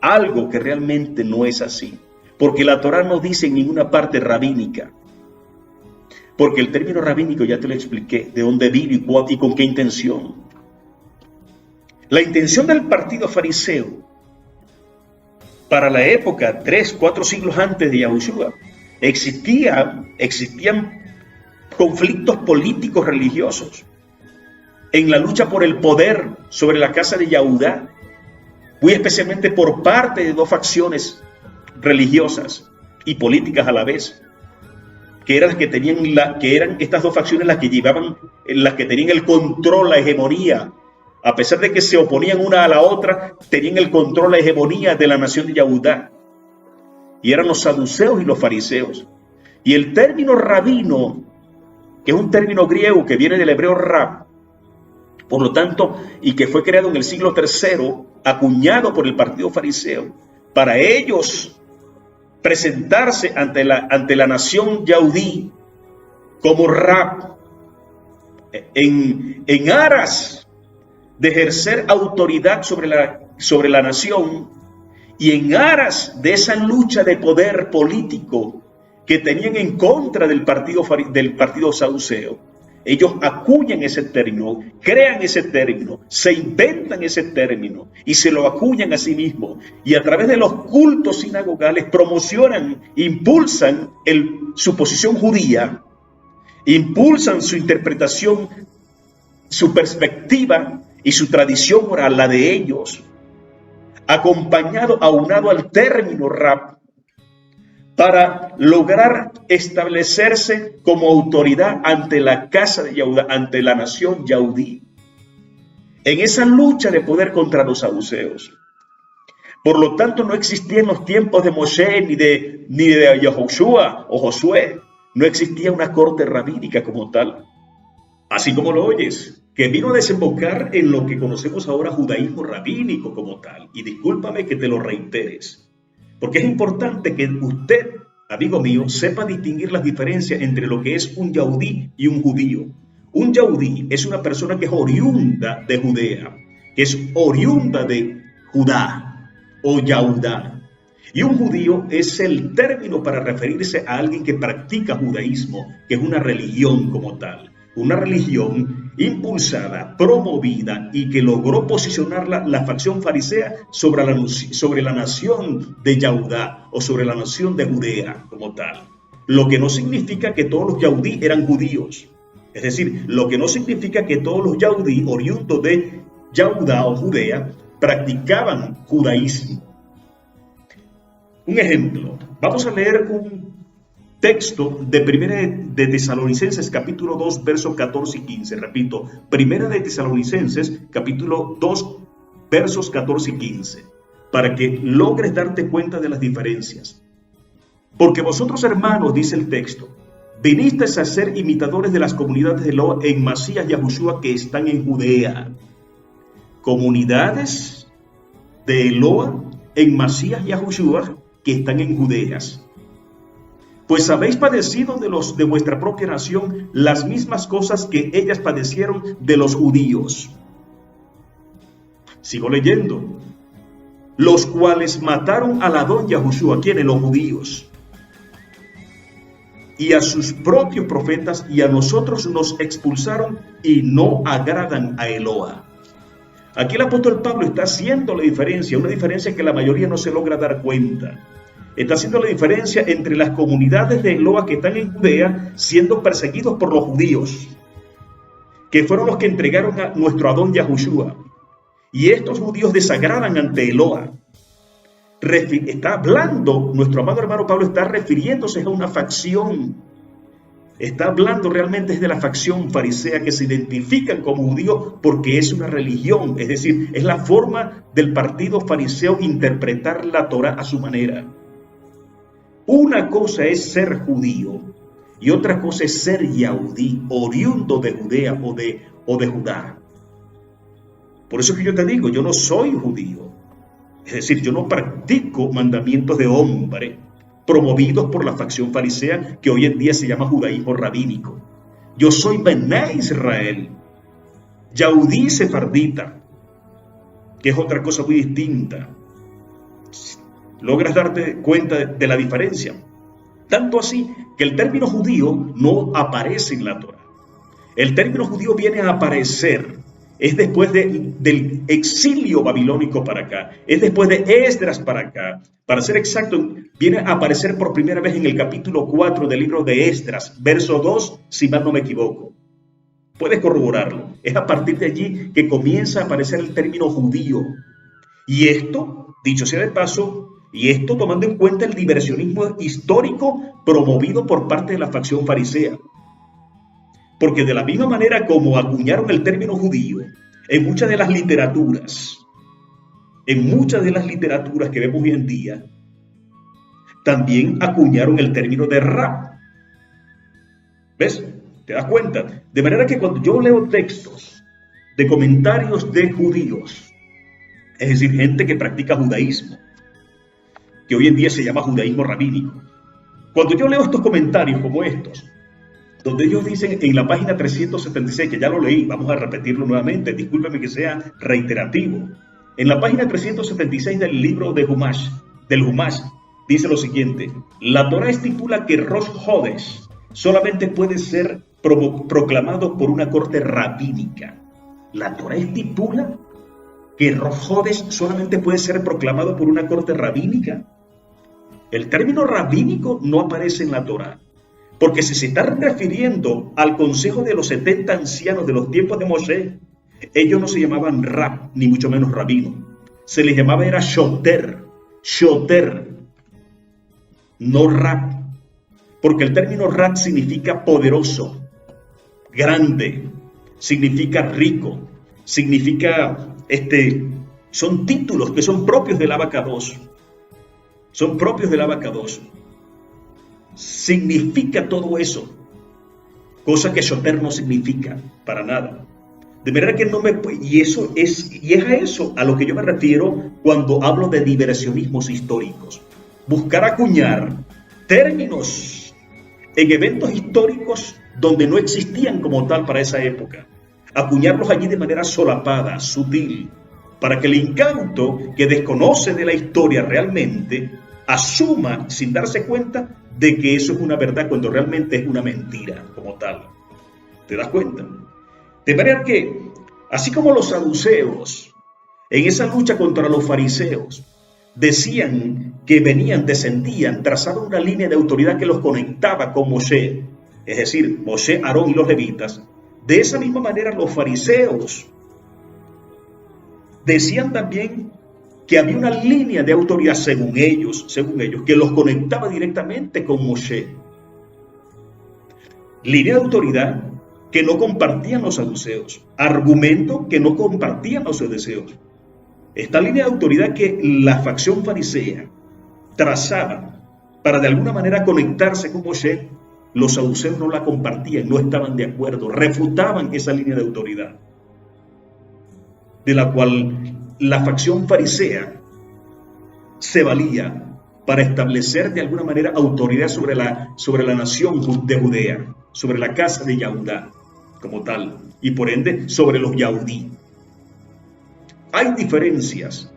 algo que realmente no es así, porque la Torá no dice en ninguna parte rabínica, porque el término rabínico ya te lo expliqué, de dónde vino y con qué intención. La intención del partido fariseo para la época, 3, 4 siglos antes de Yahushua, existían conflictos políticos religiosos en la lucha por el poder sobre la casa de Yehudá, muy especialmente por parte de dos facciones religiosas y políticas a la vez, que eran estas dos facciones las que tenían el control, la hegemonía. A pesar de que se oponían una a la otra, tenían el control, la hegemonía de la nación de Yehudá. Y eran los saduceos y los fariseos. Y el término rabino, que es un término griego que viene del hebreo rab, por lo tanto, y que fue creado en el siglo III, acuñado por el partido fariseo, para ellos presentarse ante la nación yaudí como rab, en aras de ejercer autoridad sobre la nación y en aras de esa lucha de poder político que tenían en contra del partido saduceo. Ellos acuñan ese término, crean ese término, se inventan ese término y se lo acuñan a sí mismos. Y a través de los cultos sinagogales promocionan, impulsan su posición judía, impulsan su interpretación, su perspectiva y su tradición oral, la de ellos, aunado al término rab, para lograr establecerse como autoridad ante la casa de Yehudá, ante la nación yaudí, en esa lucha de poder contra los saduceos. Por lo tanto, no existía en los tiempos de Moshe ni de Yahushua o Josué, no existía una corte rabínica como tal, así como lo oyes, que vino a desembocar en lo que conocemos ahora judaísmo rabínico como tal. Y discúlpame que te lo reiteres, porque es importante que usted, amigo mío, sepa distinguir las diferencias entre lo que es un yaudí y un judío. Un yaudí es una persona que es oriunda de Judea, que es oriunda de Judá o Yehudá. Y un judío es el término para referirse a alguien que practica judaísmo, que es una religión como tal. Una religión impulsada, promovida y que logró posicionar la facción farisea sobre la nación de Yehudá o sobre la nación de Judea como tal. Lo que no significa que todos los yaudí eran judíos. Es decir, lo que no significa que todos los yaudí oriundos de Yehudá o Judea practicaban judaísmo. Un ejemplo, vamos a leer un texto de Primera de Tesalonicenses, capítulo 2, versos 14 y 15. Repito, Primera de Tesalonicenses, capítulo 2, versos 14 y 15, para que logres darte cuenta de las diferencias. Porque vosotros, hermanos, dice el texto, Vinisteis a ser imitadores de las comunidades de Eloa en Masías y Yahushua que están en Judea. Comunidades de Eloa en Masías y Yahushua que están en Judeas. Pues habéis padecido de los de vuestra propia nación las mismas cosas que ellas padecieron de los judíos. Sigo leyendo. Los cuales mataron al Adón Yahushua, quienes los judíos, y a sus propios profetas, y a nosotros nos expulsaron y no agradan a Eloa. Aquí el apóstol Pablo está haciendo la diferencia, una diferencia que la mayoría no se logra dar cuenta. Está haciendo la diferencia entre las comunidades de Eloa que están en Judea siendo perseguidos por los judíos, que fueron los que entregaron a nuestro Adón Yahushua. Y estos judíos desagradan ante Eloa. Está hablando, nuestro amado hermano Pablo está refiriéndose a una facción. Está hablando realmente de la facción farisea que se identifican como judíos porque es una religión. Es decir, es la forma del partido fariseo interpretar la Torah a su manera. Una cosa es ser judío y otra cosa es ser yaudí, oriundo de Judea o de Judá. Por eso que yo te digo, yo no soy judío. Es decir, yo no practico mandamientos de hombre promovidos por la facción farisea que hoy en día se llama judaísmo rabínico. Yo soy Bené Israel, yaudí sefardita, que es otra cosa muy distinta. ¿Logras darte cuenta de la diferencia? Tanto así que el término judío no aparece en la Torah. El término judío viene a aparecer es después del exilio babilónico para acá, es después de Esdras para acá. Para ser exacto, viene a aparecer por primera vez en el capítulo 4 del libro de Esdras, verso 2, si mal no me equivoco. Puedes corroborarlo. Es a partir de allí que comienza a aparecer el término judío. Y esto, dicho sea de paso, y esto tomando en cuenta el diversionismo histórico promovido por parte de la facción farisea. Porque de la misma manera como acuñaron el término judío en muchas de las literaturas que vemos hoy en día, también acuñaron el término de rab. ¿Ves? ¿Te das cuenta? De manera que cuando yo leo textos de comentarios de judíos, es decir, gente que practica judaísmo, que hoy en día se llama judaísmo rabínico, cuando yo leo estos comentarios como estos, donde ellos dicen en la página 376, que ya lo leí, vamos a repetirlo nuevamente, discúlpeme que sea reiterativo. En la página 376 del libro de del Humash, dice lo siguiente: la Torah estipula que Rosh Hodesh solamente puede ser proclamado por una corte rabínica. La Torah estipula que Rosh Hodesh solamente puede ser proclamado por una corte rabínica. El término rabínico no aparece en la Torah. Porque si se está refiriendo al consejo de los 70 ancianos de los tiempos de Moshe, ellos no se llamaban rab, ni mucho menos rabino. Se les llamaba era shoter, no rab. Porque el término rab significa poderoso, grande, significa rico, significa, son títulos que son propios del Abacados. Son propios del Abacados. Significa todo eso, cosa que shoter no significa para nada. De manera que y es a eso a lo que yo me refiero cuando hablo de diversionismos históricos. Buscar acuñar términos en eventos históricos donde no existían como tal para esa época. Acuñarlos allí de manera solapada, sutil, para que el incauto que desconoce de la historia realmente asuma sin darse cuenta de que eso es una verdad cuando realmente es una mentira como tal. ¿Te das cuenta? De manera que, así como los saduceos, en esa lucha contra los fariseos, decían que descendían, trazaban una línea de autoridad que los conectaba con Moshe, es decir, Moshe, Aarón y los levitas, de esa misma manera los fariseos decían también que había una línea de autoridad según ellos, que los conectaba directamente con Moshe. Línea de autoridad que no compartían los saduceos, argumento que no compartían los saduceos. Esta línea de autoridad que la facción farisea trazaba para de alguna manera conectarse con Moshe, Los saduceos no la compartían, no estaban de acuerdo, refutaban esa línea de autoridad, de la cual la facción farisea se valía para establecer de alguna manera autoridad sobre la nación de Judea, sobre la casa de Yahudá como tal, y por ende sobre los Yahudí. Hay diferencias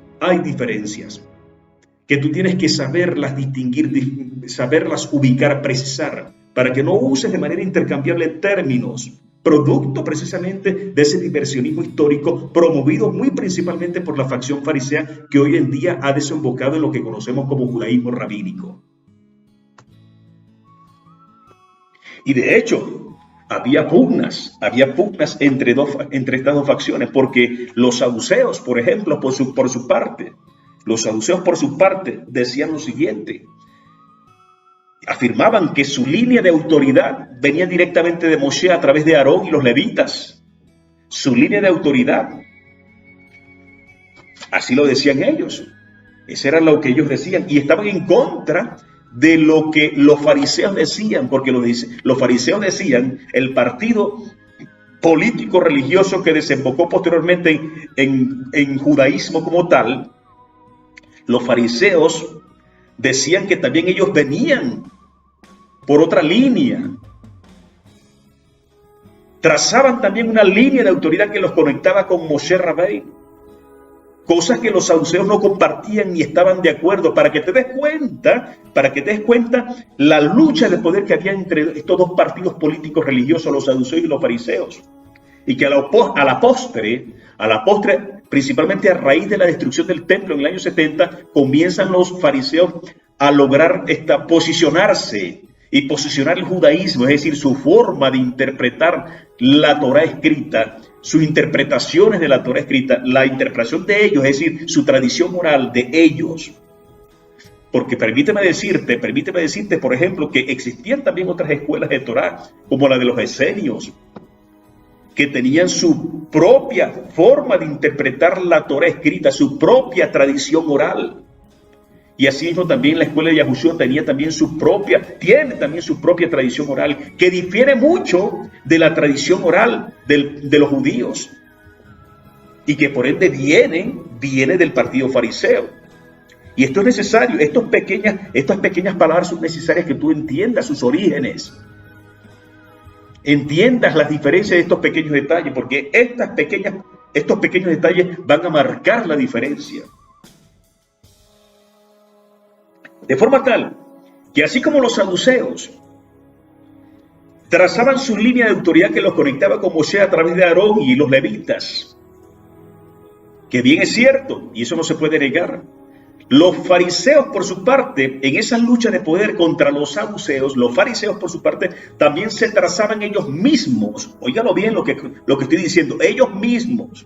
que tú tienes que saberlas distinguir, saberlas ubicar, precisar, para que no uses de manera intercambiable términos, producto precisamente de ese diversionismo histórico promovido muy principalmente por la facción farisea que hoy en día ha desembocado en lo que conocemos como judaísmo rabínico. Y de hecho, había pugnas entre estas dos facciones, porque los saduceos, por ejemplo, por su parte, decían lo siguiente: afirmaban que su línea de autoridad venía directamente de Moshe a través de Aarón y los levitas. Su línea de autoridad. Así lo decían ellos. Eso era lo que ellos decían. Y estaban en contra de lo que los fariseos decían, porque los fariseos decían, el partido político religioso que desembocó posteriormente en judaísmo como tal, los fariseos decían que también ellos venían por otra línea. Trazaban también una línea de autoridad que los conectaba con Moshe Rabbeinu, cosas que los saduceos no compartían ni estaban de acuerdo, para que te des cuenta la lucha de poder que había entre estos dos partidos políticos religiosos, los saduceos y los fariseos, y que a la postre, principalmente a raíz de la destrucción del templo en el año 70, comienzan los fariseos a lograr posicionarse y posicionar el judaísmo, es decir, su forma de interpretar la Torá escrita, sus interpretaciones de la Torá escrita, la interpretación de ellos, es decir, su tradición oral de ellos. Porque permíteme decirte, por ejemplo, que existían también otras escuelas de Torá, como la de los esenios, que tenían su propia forma de interpretar la Torá escrita, su propia tradición oral. Y así mismo también la escuela de Yahushua tiene también su propia tradición oral, que difiere mucho de la tradición oral de los judíos, y que por ende viene del partido fariseo. Y esto es necesario, estas pequeñas palabras son necesarias, que tú entiendas sus orígenes, entiendas las diferencias de estos pequeños detalles, porque estos pequeños detalles van a marcar la diferencia. De forma tal que así como los saduceos trazaban su línea de autoridad que los conectaba con Moshe a través de Aarón y los levitas, que bien es cierto, y eso no se puede negar, los fariseos por su parte, en esa lucha de poder contra los saduceos, los fariseos por su parte también se trazaban ellos mismos, óigalo bien lo que estoy diciendo, ellos mismos,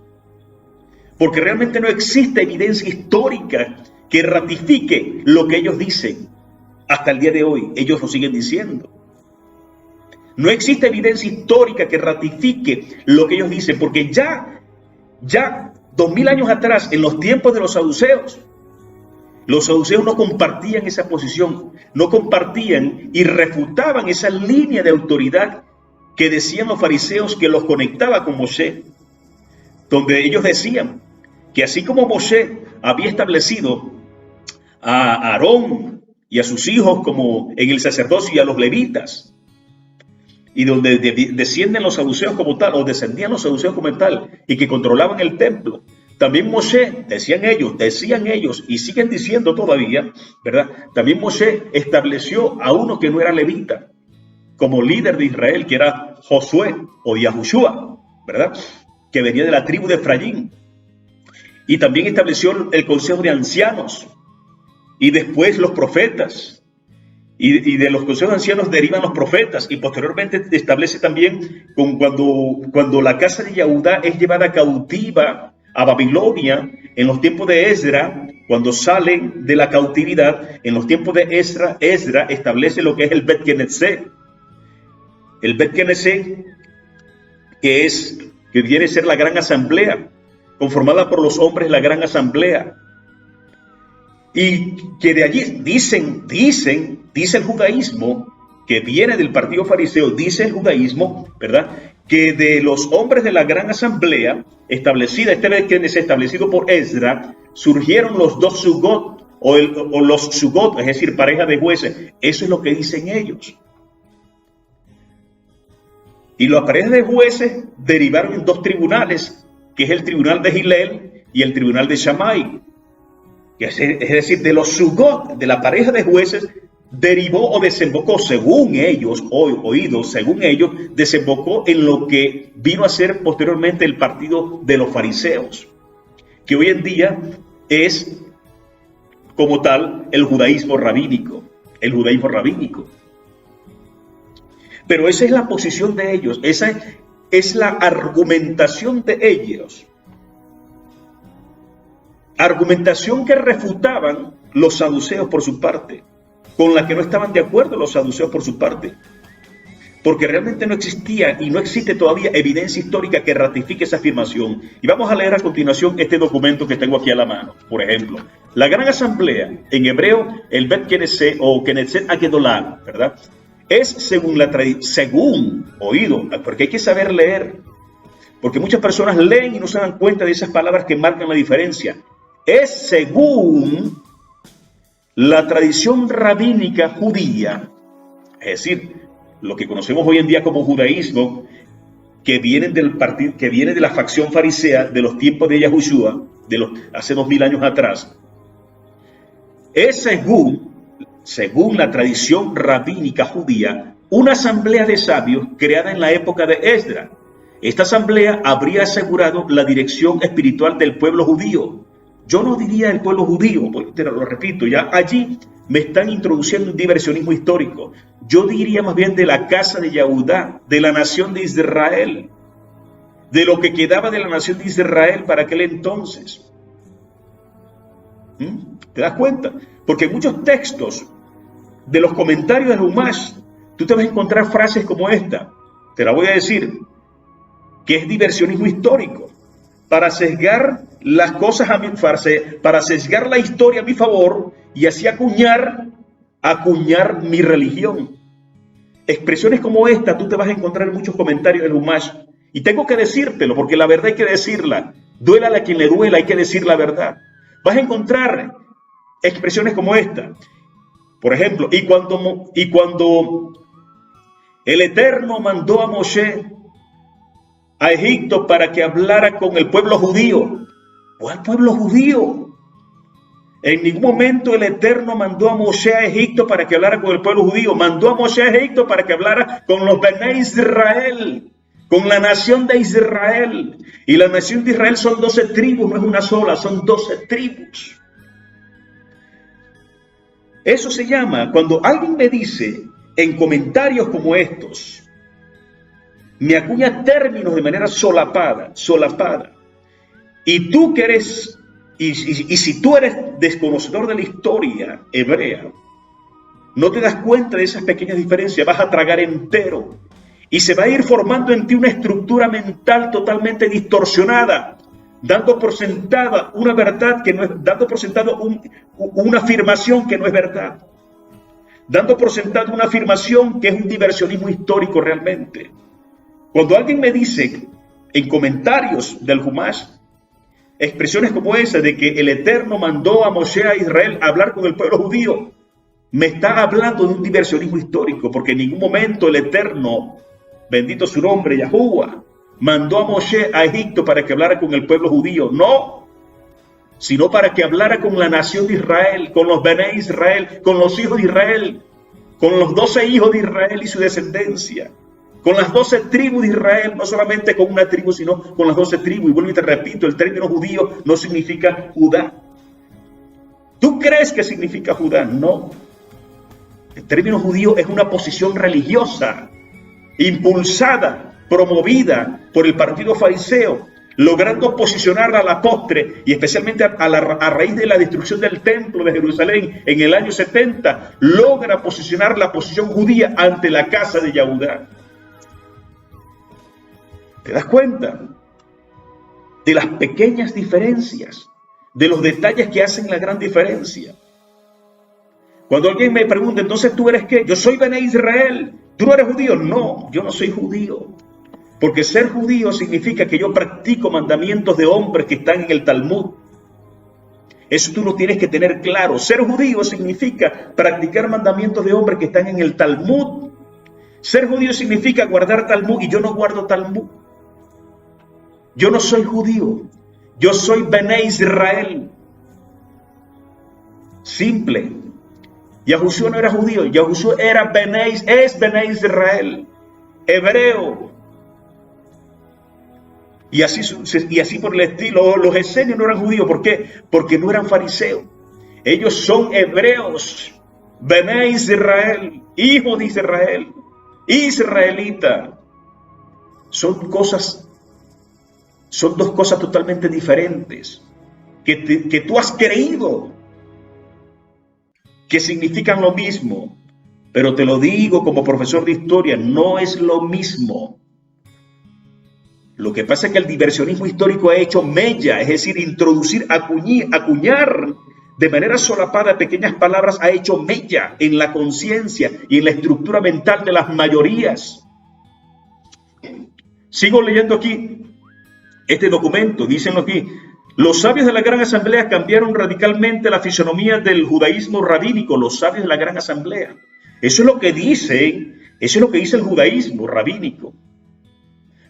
porque realmente no existe evidencia histórica que ratifique lo que ellos dicen. Hasta el día de hoy, ellos lo siguen diciendo. No existe evidencia histórica que ratifique lo que ellos dicen, porque ya 2000 años atrás, en los tiempos de los saduceos no compartían esa posición, no compartían y refutaban esa línea de autoridad que decían los fariseos que los conectaba con Moshe, donde ellos decían que así como Moshe había establecido a Aarón y a sus hijos como en el sacerdocio y a los levitas, y donde descienden los saduceos como tal, o descendían los saduceos como tal, y que controlaban el templo, también Moshe, decían ellos, y siguen diciendo todavía, ¿verdad? También Moshe estableció a uno que no era levita, como líder de Israel, que era Josué o Yahushua, ¿verdad? Que venía de la tribu de Efraín. Y también estableció el consejo de ancianos, y después los profetas, y de los consejos de ancianos derivan los profetas, y posteriormente establece también cuando la casa de Yahudá es llevada cautiva a Babilonia, en los tiempos de Esdra, cuando salen de la cautividad, en los tiempos de Esdra establece lo que es el Bet Knesset. El Bet Knesset, que viene a ser la gran asamblea, conformada por los hombres, la gran asamblea, y que de allí dice el judaísmo que viene del partido fariseo, dice el judaísmo, ¿verdad?, que de los hombres de la gran asamblea establecida, que es establecido por Esdras, surgieron los dos sugot, o los sugot, es decir, pareja de jueces. Eso es lo que dicen ellos. Y las parejas de jueces derivaron en dos tribunales, que es el tribunal de Hillel y el tribunal de Shammai. Es decir, de los sugot, de la pareja de jueces, derivó o desembocó, según ellos, según ellos, desembocó en lo que vino a ser posteriormente el partido de los fariseos, que hoy en día es, como tal, el judaísmo rabínico. Pero esa es la posición de ellos, esa es la argumentación de ellos. Argumentación que refutaban los saduceos por su parte, con la que no estaban de acuerdo los saduceos por su parte, porque realmente no existía y no existe todavía evidencia histórica que ratifique esa afirmación. Y vamos a leer a continuación este documento que tengo aquí a la mano. Por ejemplo, la Gran Asamblea, en hebreo el Bet Knesset o Knesset Agedolá, ¿verdad?, es según la tradición, porque hay que saber leer, porque muchas personas leen y no se dan cuenta de esas palabras que marcan la diferencia. Es según la tradición rabínica judía, es decir, lo que conocemos hoy en día como judaísmo, que viene de la facción farisea de los tiempos de Yahushua, hace 2000 años atrás, es según la tradición rabínica judía, una asamblea de sabios creada en la época de Esdras. Esta asamblea habría asegurado la dirección espiritual del pueblo judío. Yo no diría el pueblo judío, porque lo repito, ya allí me están introduciendo un diversionismo histórico. Yo diría más bien de la casa de Yehudá, de la nación de Israel, de lo que quedaba de la nación de Israel para aquel entonces. ¿Te das cuenta? Porque en muchos textos de los comentarios del Humash, tú te vas a encontrar frases como esta, te la voy a decir, que es diversionismo histórico, para sesgar las cosas a mi favor, para sesgar la historia a mi favor y así acuñar mi religión. Expresiones como esta tú te vas a encontrar en muchos comentarios del Humash, y tengo que decírtelo porque la verdad hay que decirla, duélale a quien le duela, hay que decir la verdad. Vas a encontrar expresiones como esta, por ejemplo, y cuando el Eterno mandó a Moshe a Egipto para que hablara con el pueblo judío. ¿Cuál pueblo judío? En ningún momento el Eterno mandó a Moshe a Egipto para que hablara con el pueblo judío. Mandó a Moshe a Egipto para que hablara con los Bené Israel, con la nación de Israel. Y la nación de Israel son 12 tribus, no es una sola, son 12 tribus. Eso se llama, cuando alguien me dice en comentarios como estos, me acuña términos de manera solapada, y tú que eres, y si tú eres desconocedor de la historia hebrea, no te das cuenta de esas pequeñas diferencias, vas a tragar entero, y se va a ir formando en ti una estructura mental totalmente distorsionada, dando por sentada una verdad que no es, dando por sentado una afirmación que no es verdad, dando por sentado una afirmación que es un diversionismo histórico realmente. Cuando alguien me dice en comentarios del Humash expresiones como esa de que el Eterno mandó a Moshe a Israel a hablar con el pueblo judío, me está hablando de un diversionismo histórico, porque en ningún momento el Eterno, bendito su nombre, Yahuwah, mandó a Moshe a Egipto para que hablara con el pueblo judío, no, sino para que hablara con la nación de Israel, con los Bené Israel, con los hijos de Israel, con los 12 hijos de Israel y su descendencia, con las 12 tribus de Israel, no solamente con una tribu, sino con las 12 tribus. Y vuelvo y te repito, el término judío no significa Judá. ¿Tú crees que significa Judá? No. El término judío es una posición religiosa, impulsada, promovida por el partido fariseo, logrando posicionarla a la postre y especialmente a raíz de la destrucción del templo de Jerusalén en el año 70, logra posicionar la posición judía ante la casa de Yehudá. ¿Te das cuenta de las pequeñas diferencias, de los detalles que hacen la gran diferencia? Cuando alguien me pregunta, entonces ¿tú eres qué? Yo soy Bené Israel. ¿Tú no eres judío? No, yo no soy judío. Porque ser judío significa que yo practico mandamientos de hombres que están en el Talmud. Eso tú lo tienes que tener claro. Ser judío significa practicar mandamientos de hombres que están en el Talmud. Ser judío significa guardar Talmud, y yo no guardo Talmud. Yo no soy judío. Yo soy Bené Israel. Simple. Yahushua no era judío. Yahushua era es Bené Israel. Hebreo. Y así por el estilo. Los esenios no eran judíos. ¿Por qué? Porque no eran fariseos. Ellos son hebreos. Bené Israel. Hijo de Israel. Israelita. Son dos cosas totalmente diferentes. Que tú has creído que significan lo mismo. Pero te lo digo como profesor de historia, no es lo mismo. Lo que pasa es que el diversionismo histórico ha hecho mella, es decir, acuñar de manera solapada pequeñas palabras, ha hecho mella en la conciencia y en la estructura mental de las mayorías. Sigo leyendo aquí este documento, dicen aquí: los sabios de la Gran Asamblea cambiaron radicalmente la fisonomía del judaísmo rabínico. Los sabios de la Gran Asamblea. Eso es lo que dice el judaísmo rabínico.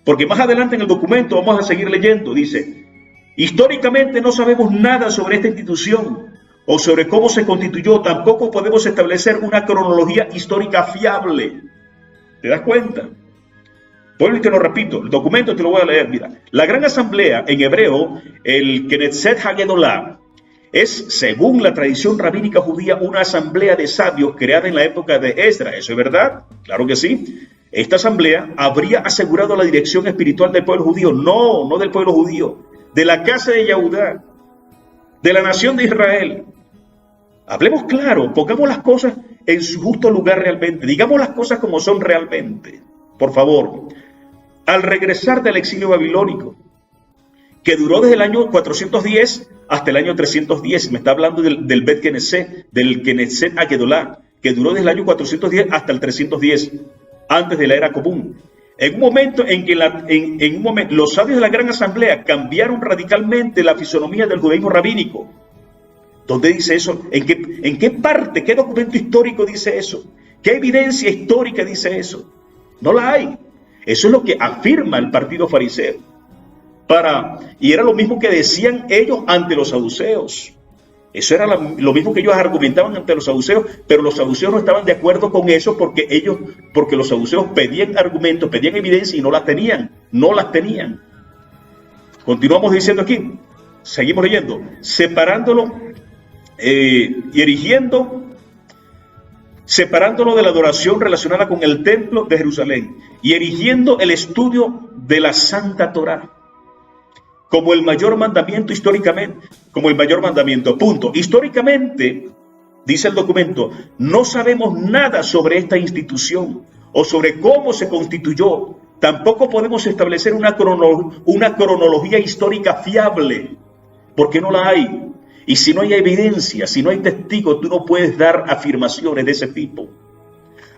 Porque más adelante en el documento, vamos a seguir leyendo, dice: históricamente no sabemos nada sobre esta institución o sobre cómo se constituyó. Tampoco podemos establecer una cronología histórica fiable. ¿Te das cuenta? Vuelvo y te lo repito, el documento te lo voy a leer. Mira, la Gran Asamblea, en hebreo, el Knesset Hagedolá, es, según la tradición rabínica judía, una asamblea de sabios creada en la época de Esdras. ¿Eso es verdad? Claro que sí. Esta asamblea habría asegurado la dirección espiritual del pueblo judío. No, no del pueblo judío, de la casa de Yehudá, de la nación de Israel. Hablemos claro, pongamos las cosas en su justo lugar realmente. Digamos las cosas como son realmente. Por favor. Al regresar del exilio babilónico, que duró desde el año 410 hasta el año 310, me está hablando del Bet Knesset, del Knesset Hagedolá, que duró desde el año 410 hasta el 310, antes de la era común. En un momento en que los sabios de la Gran Asamblea cambiaron radicalmente la fisonomía del judaísmo rabínico. ¿Dónde dice eso? ¿En qué parte, qué documento histórico dice eso? ¿Qué evidencia histórica dice eso? No la hay. Eso es lo que afirma el partido fariseo. Y era lo mismo que decían ellos ante los saduceos. Eso era lo mismo que ellos argumentaban ante los saduceos, pero los saduceos no estaban de acuerdo con eso porque los saduceos pedían argumentos, pedían evidencia y no las tenían. No las tenían. Continuamos diciendo aquí, seguimos leyendo, separándolo de la adoración relacionada con el templo de Jerusalén y erigiendo el estudio de la Santa Torá como el mayor mandamiento históricamente, punto. Históricamente, dice el documento, no sabemos nada sobre esta institución o sobre cómo se constituyó. Tampoco podemos establecer una cronología histórica fiable, porque no la hay. Y si no hay evidencia, si no hay testigos, tú no puedes dar afirmaciones de ese tipo.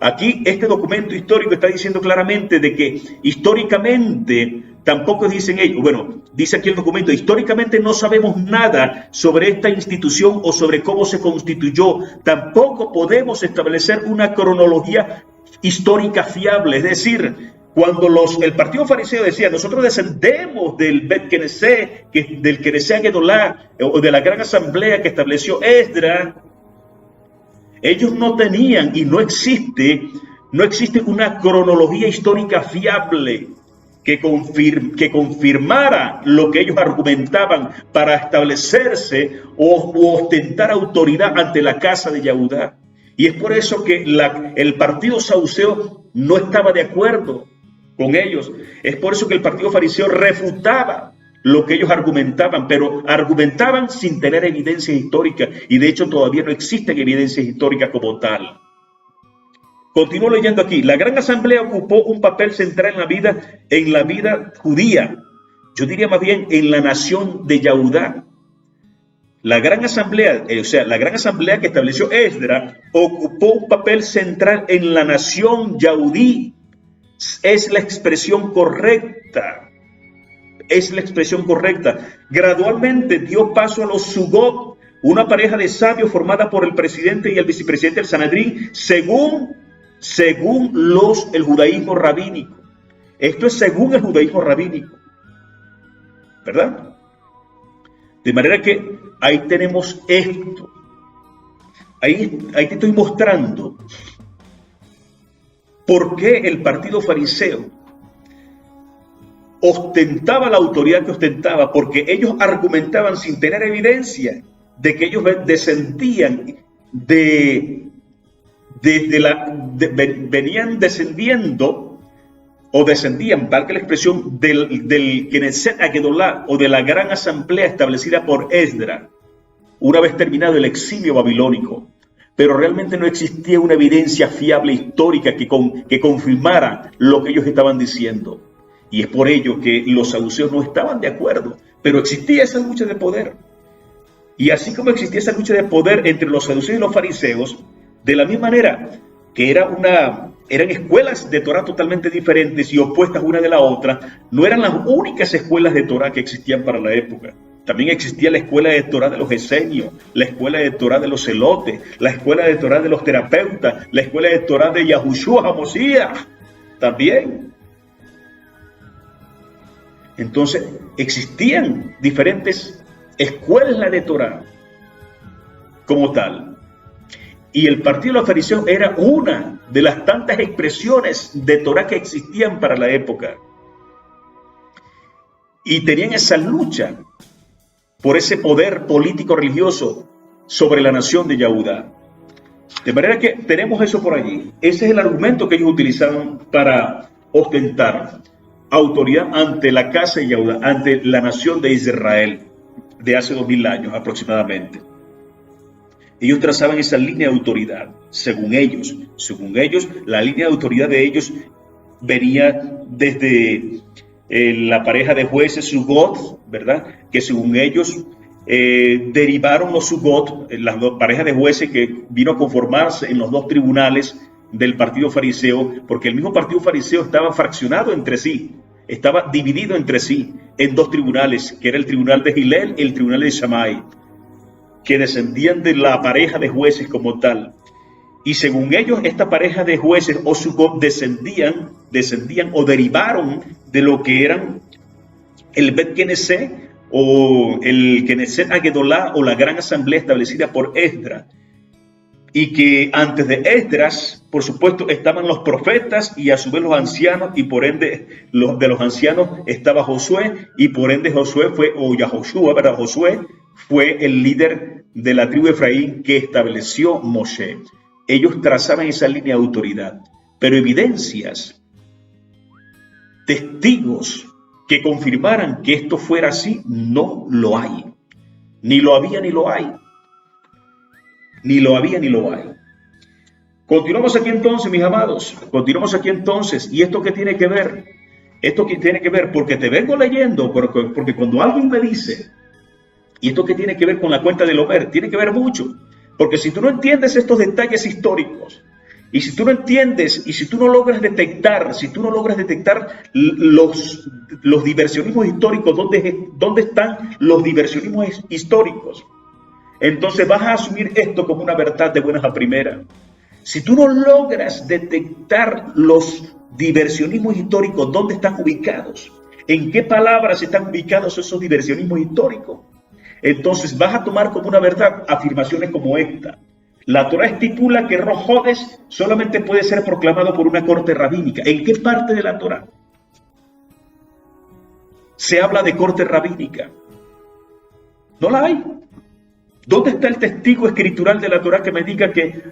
Aquí este documento histórico está diciendo claramente de que históricamente tampoco dicen ellos, bueno, dice aquí el documento, históricamente no sabemos nada sobre esta institución o sobre cómo se constituyó. Tampoco podemos establecer una cronología histórica fiable, es decir, cuando el partido fariseo decía, nosotros descendemos del Bet Knesset, del Knesset Hagedolá, o de la Gran Asamblea que estableció Esdras, ellos no tenían y no existe una cronología histórica fiable que confirmara lo que ellos argumentaban para establecerse o ostentar autoridad ante la casa de Yehudá. Y es por eso que el partido saduceo no estaba de acuerdo con ellos. Es por eso que el partido fariseo refutaba lo que ellos argumentaban, pero argumentaban sin tener evidencias históricas, y de hecho todavía no existen evidencias históricas como tal. Continúo leyendo aquí. La Gran Asamblea ocupó un papel central en la vida judía, yo diría más bien en la nación de Yehudá. La gran asamblea, la gran asamblea que estableció Esdras, ocupó un papel central en la nación yaudí. Es la expresión correcta. Es la expresión correcta. Gradualmente dio paso a los Sugot, una pareja de sabios formada por el presidente y el vicepresidente del Sanedrín, según el judaísmo rabínico. Esto es según el judaísmo rabínico, ¿verdad? De manera que ahí tenemos esto. Ahí te estoy mostrando por qué el partido fariseo ostentaba la autoridad que ostentaba, porque ellos argumentaban sin tener evidencia de que ellos descendían venían descendiendo o descendían, valga la expresión, del Knesset Agedolá o de la gran asamblea establecida por Esdras, una vez terminado el exilio babilónico. Pero realmente no existía una evidencia fiable histórica que confirmara lo que ellos estaban diciendo. Y es por ello que los saduceos no estaban de acuerdo, pero existía esa lucha de poder. Y así como existía esa lucha de poder entre los saduceos y los fariseos, de la misma manera que eran escuelas de Torah totalmente diferentes y opuestas una de la otra, no eran las únicas escuelas de Torah que existían para la época. También existía la escuela de Torah de los esenios, la escuela de Torah de los celotes, la escuela de Torah de los terapeutas, la escuela de Torah de Yahushua HaMoshiach, también. Entonces, existían diferentes escuelas de Torah como tal. Y el partido de los fariseos era una de las tantas expresiones de Torah que existían para la época. Y tenían esa lucha por ese poder político religioso sobre la nación de Yehudá. De manera que tenemos eso por allí. Ese es el argumento que ellos utilizaban para ostentar autoridad ante la casa de Yehudá, ante la nación de Israel de hace 2000 años aproximadamente. Ellos trazaban esa línea de autoridad, según ellos. Según ellos, la línea de autoridad de ellos venía desde la pareja de jueces Sugot, ¿verdad? Que según ellos derivaron los Sugot, las dos parejas de jueces que vino a conformarse en los dos tribunales del partido fariseo, porque el mismo partido fariseo estaba fraccionado entre sí, estaba dividido entre sí en dos tribunales, que era el tribunal de Hillel y el tribunal de Shammai, que descendían de la pareja de jueces como tal. Y según ellos, esta pareja de jueces o Sugot descendían o derivaron de lo que eran el Bet Knesset o el Knesset Agedolá o la gran asamblea establecida por Esdras. Y que antes de Esdras, por supuesto, estaban los profetas y a su vez los ancianos, y por ende de los ancianos estaba Josué, y por ende Josué fue, o Yahoshua, ¿verdad? Josué fue el líder de la tribu de Efraín que estableció Moshe. Ellos trazaban esa línea de autoridad, pero evidencias, testigos que confirmaran que esto fuera así, no lo hay. Ni lo había ni lo hay. Ni lo había ni lo hay. Continuamos aquí entonces, mis amados. Continuamos aquí entonces. ¿Y esto qué tiene que ver? Esto que tiene que ver, porque te vengo leyendo, porque cuando alguien me dice, ¿y esto qué tiene que ver con la cuenta del Homer? Tiene que ver mucho. Porque si tú no entiendes estos detalles históricos, y si tú no entiendes, y si tú no logras detectar, los diversionismos históricos, ¿dónde están los diversionismos históricos? Entonces vas a asumir esto como una verdad de buenas a primeras. Si tú no logras detectar los diversionismos históricos, ¿dónde están ubicados? ¿En qué palabras están ubicados esos diversionismos históricos? Entonces vas a tomar como una verdad afirmaciones como esta. La Torah estipula que Rosh Hodesh solamente puede ser proclamado por una corte rabínica. ¿En qué parte de la Torah se habla de corte rabínica? No la hay. ¿Dónde está el testigo escritural de la Torah que me diga que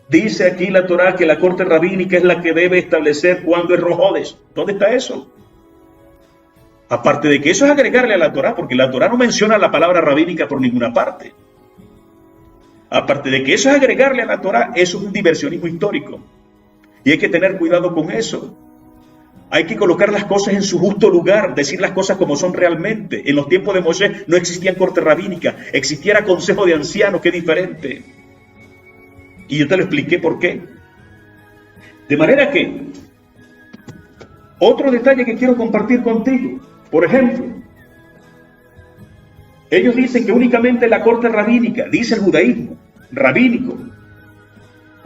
dice aquí la Torah que la corte rabínica es la que debe establecer cuándo es Rosh Hodesh? ¿Dónde está eso? Aparte de que eso es agregarle a la Torah, porque la Torah no menciona la palabra rabínica por ninguna parte. Aparte de que eso es agregarle a la Torah, eso es un diversionismo histórico. Y hay que tener cuidado con eso. Hay que colocar las cosas en su justo lugar, decir las cosas como son realmente. En los tiempos de Moisés no existía corte rabínica, existiera consejo de ancianos, que es diferente. Y yo te lo expliqué por qué. De manera que, otro detalle que quiero compartir contigo, por ejemplo, ellos dicen que únicamente la corte rabínica, dice el judaísmo rabínico,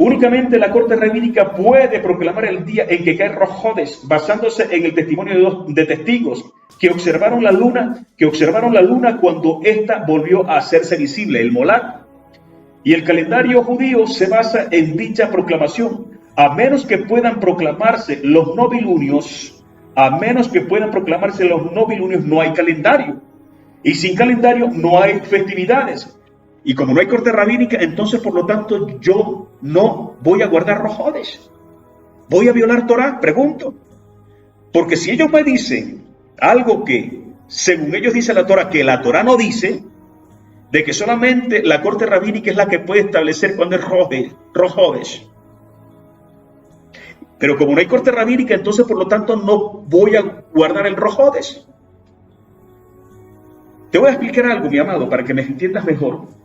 únicamente la corte rabínica puede proclamar el día en que cae Rosh Hodesh, basándose en el testimonio de testigos que observaron la luna cuando ésta volvió a hacerse visible, el Molad. Y el calendario judío se basa en dicha proclamación, a menos que puedan proclamarse los novilunios, no hay calendario. Y sin calendario no hay festividades. Y como no hay corte rabínica, entonces por lo tanto yo no voy a guardar Rosh Hodesh. ¿Voy a violar Torah? Pregunto. Porque si ellos me dicen algo que, según ellos dice la Torah, que la Torah no dice, de que solamente la corte rabínica es la que puede establecer cuándo es Rosh Hodesh. Pero como no hay corte rabínica, entonces por lo tanto no voy a guardar el Rosh Hodesh. Te voy a explicar algo, mi amado, para que me entiendas mejor.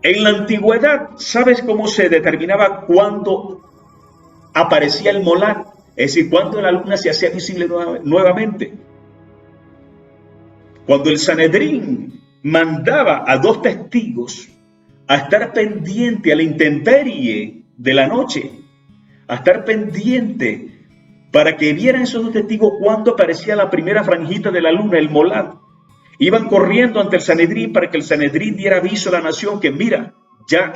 En la antigüedad, ¿sabes cómo se determinaba cuándo aparecía el Molad? Es decir, cuándo la luna se hacía visible nuevamente. Cuando el Sanedrín mandaba a 2 testigos a estar pendiente a la intemperie de la noche, a estar pendiente para que vieran esos 2 testigos cuándo aparecía la primera franjita de la luna, el Molad. Iban corriendo ante el Sanedrín para que el Sanedrín diera aviso a la nación que mira, ya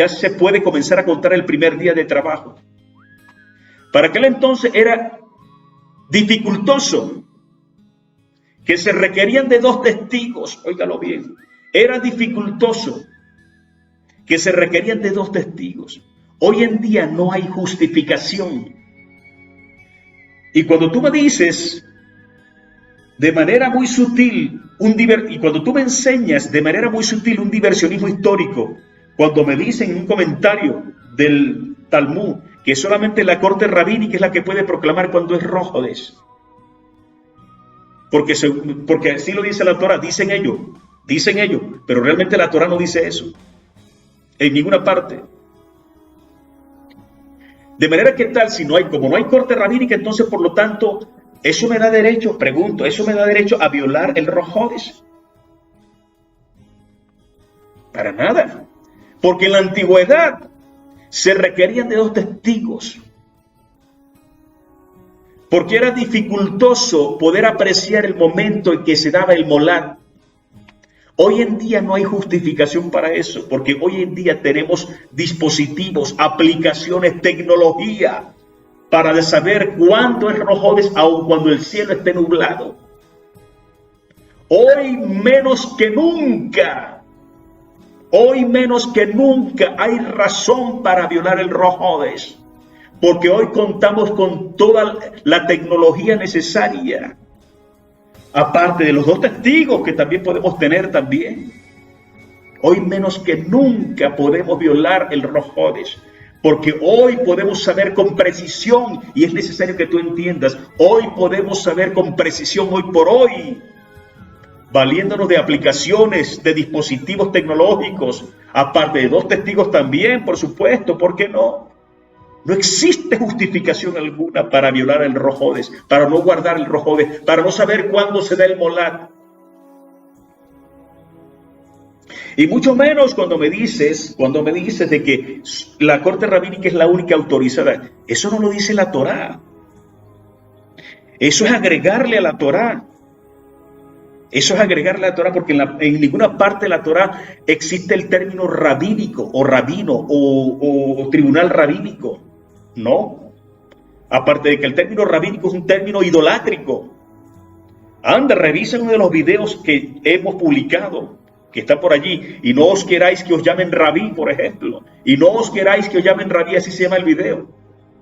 se puede comenzar a contar el primer día de trabajo. Para aquel entonces era dificultoso, que se requerían de 2 testigos, óigalo bien, era dificultoso que se requerían de 2 testigos. Hoy en día no hay justificación. Y cuando tú me dices de manera muy sutil, y cuando tú me enseñas de manera muy sutil un diversionismo histórico, cuando me dicen en un comentario del Talmud que solamente la corte rabínica es la que puede proclamar cuando es Rosh Hodesh, porque así lo dice la Torah, dicen ellos, pero realmente la Torah no dice eso, en ninguna parte. De manera que tal, como no hay corte rabínica, entonces por lo tanto, eso me da derecho, ¿eso me da derecho a violar el Rosh Hodesh? Para nada. Porque en la antigüedad se requerían de 2 testigos. Porque era dificultoso poder apreciar el momento en que se daba el Molad. Hoy en día no hay justificación para eso, porque hoy en día tenemos dispositivos, aplicaciones, tecnología, para saber cuándo es Rosh Hodesh, aun cuando el cielo esté nublado. Hoy menos que nunca hay razón para violar el Rosh Hodesh, porque hoy contamos con toda la tecnología necesaria, aparte de los 2 testigos que también podemos tener también. Hoy menos que nunca podemos violar el Rosh Hodesh, porque hoy podemos saber con precisión, y es necesario que tú entiendas, hoy podemos saber con precisión, hoy por hoy, valiéndonos de aplicaciones, de dispositivos tecnológicos, aparte de 2 testigos también, por supuesto, ¿por qué no? No existe justificación alguna para violar el Rosh Hodesh, para no guardar el Rosh Hodesh, para no saber cuándo se da el Molad. Y mucho menos cuando me dices de que la corte rabínica es la única autorizada. Eso no lo dice la Torá. Eso es agregarle a la Torá. Porque en ninguna parte de la Torá existe el término rabínico o rabino o tribunal rabínico. No. Aparte de que el término rabínico es un término idolátrico. Anda, revisa uno de los videos que hemos publicado, que está por allí, y no os queráis que os llamen rabí, por ejemplo, y no os queráis que os llamen rabí, así se llama el video.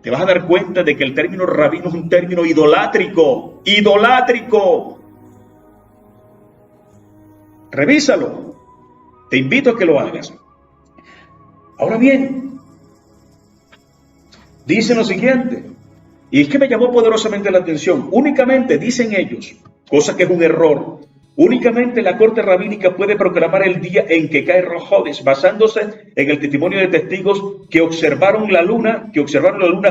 Te vas a dar cuenta de que el término rabino es un término idolátrico, revísalo, te invito a que lo hagas. Ahora bien, dice lo siguiente, Y es que me llamó poderosamente la atención. Únicamente, dicen ellos, cosa que es un error, únicamente la corte rabínica puede proclamar el día en que cae Rojodes, basándose en el testimonio de testigos que observaron la luna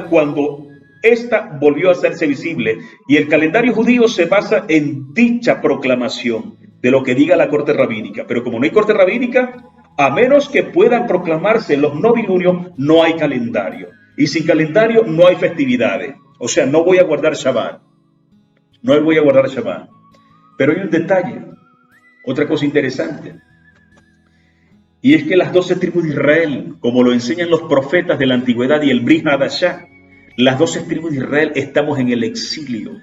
cuando ésta volvió a hacerse visible. Y el calendario judío se basa en dicha proclamación de lo que diga la corte rabínica. Pero como no hay corte rabínica, a menos que puedan proclamarse los novilunios, no hay calendario. Y sin calendario no hay festividades. O sea, no voy a guardar Shabbat. No voy a guardar Shabbat. Pero hay un detalle, otra cosa interesante. Y es que las 12 tribus de Israel, como lo enseñan los profetas de la antigüedad y el Brit Hadashah, las 12 tribus de Israel estamos en el exilio.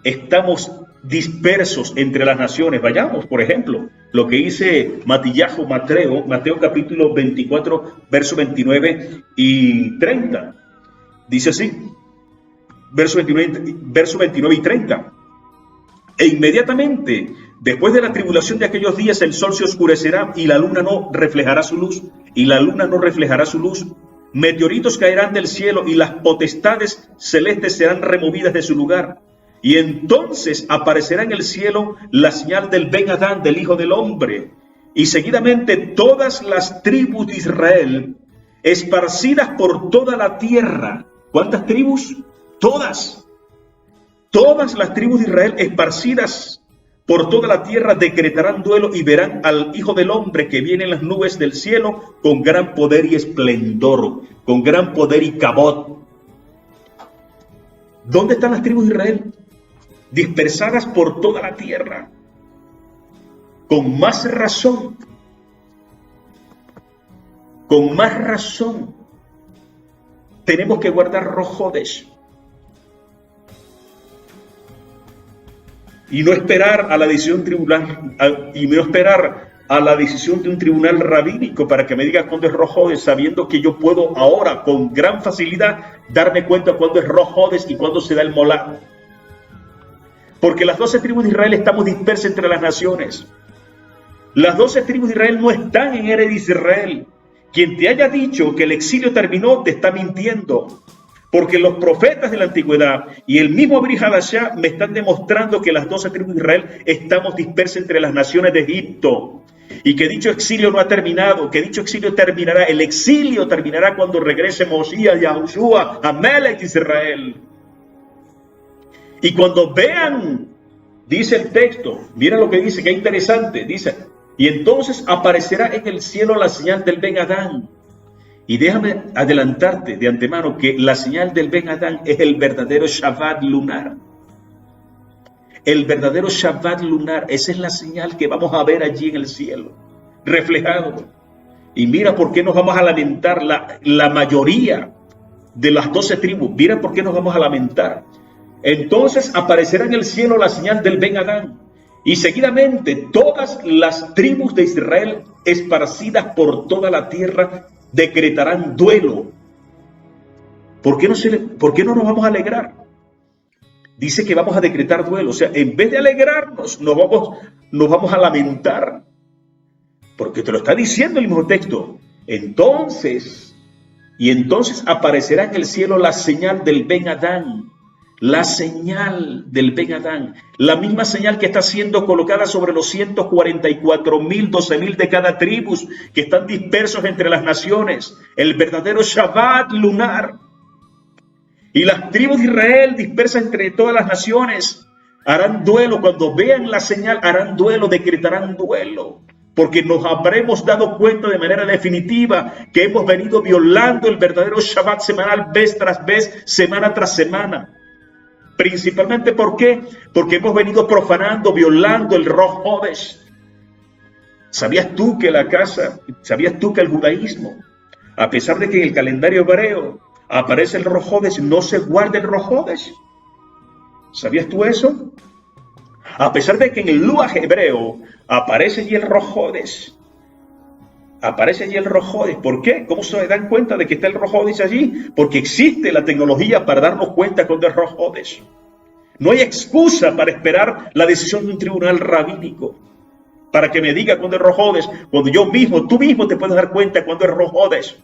Estamos dispersos entre las naciones. Vayamos, por ejemplo, lo que dice Mateo capítulo 24, verso 29 y 30. Dice así, verso 29 y 30. E inmediatamente, después de la tribulación de aquellos días, el sol se oscurecerá y la luna no reflejará su luz. Meteoritos caerán del cielo y las potestades celestes serán removidas de su lugar. Y entonces aparecerá en el cielo la señal del Ben Adán, del Hijo del Hombre. Y seguidamente todas las tribus de Israel, esparcidas por toda la tierra. ¿Cuántas tribus? Todas. Todas las tribus de Israel esparcidas por toda la tierra decretarán duelo y verán al Hijo del Hombre que viene en las nubes del cielo con gran poder y esplendor, con gran poder y cabot. ¿Dónde están las tribus de Israel? Dispersadas por toda la tierra. Con más razón, tenemos que guardar Rosh Hodesh y no esperar a la decisión tribunal, y no esperar a la decisión de un tribunal rabínico para que me diga cuándo es Rosh Hodesh, sabiendo que yo puedo ahora con gran facilidad darme cuenta cuándo es Rosh Hodesh y cuándo se da el Molá. Porque las 12 tribus de Israel estamos dispersas entre las naciones. Las 12 tribus de Israel no están en Eretz Israel. Quien te haya dicho que el exilio terminó te está mintiendo. Porque los profetas de la antigüedad y el mismo Brit Hadashah me están demostrando que las 12 tribus de Israel estamos dispersas entre las naciones de Egipto. Y que dicho exilio no ha terminado, que dicho exilio terminará. El exilio terminará cuando regrese Mosías, Yahushua, Amelech Israel. Y cuando vean, dice el texto, mira lo que dice, qué interesante, dice, y entonces aparecerá en el cielo la señal del Ben Adán. Y déjame adelantarte de antemano que la señal del Ben Adán es el verdadero Shabbat lunar. El verdadero Shabbat lunar, esa es la señal que vamos a ver allí en el cielo, reflejado. Y mira por qué nos vamos a lamentar la mayoría de las 12 tribus, mira por qué nos vamos a lamentar. Entonces aparecerá en el cielo la señal del Ben Adán. Y seguidamente todas las tribus de Israel esparcidas por toda la tierra decretarán duelo. ¿Por qué no nos vamos a alegrar? Dice que vamos a decretar duelo. O sea, en vez de alegrarnos, nos vamos a lamentar. Porque te lo está diciendo el mismo texto. Entonces aparecerá en el cielo la señal del Ben Adán. La señal del Ben Adán, la misma señal que está siendo colocada sobre los 144.000, 12.000 de cada tribu que están dispersos entre las naciones, el verdadero Shabbat lunar. Y las tribus de Israel dispersas entre todas las naciones harán duelo, cuando vean la señal harán duelo, decretarán duelo, porque nos habremos dado cuenta de manera definitiva que hemos venido violando el verdadero Shabbat semanal vez tras vez, semana tras semana. Principalmente, ¿por qué? Porque hemos venido profanando, violando el Rosh Hodesh. ¿Sabías tú que el judaísmo, a pesar de que en el calendario hebreo aparece el Rosh Hodesh, no se guarda el Rosh Hodesh? ¿Sabías tú eso? A pesar de que en el Luaj hebreo aparece allí el Rosh Hodesh. ¿Por qué? ¿Cómo se dan cuenta de que está el Rosh Hodesh allí? Porque existe la tecnología para darnos cuenta cuando es Rosh Hodesh. No hay excusa para esperar la decisión de un tribunal rabínico para que me diga cuándo es Rosh Hodesh, cuando tú mismo te puedes dar cuenta cuándo es Rosh Hodesh.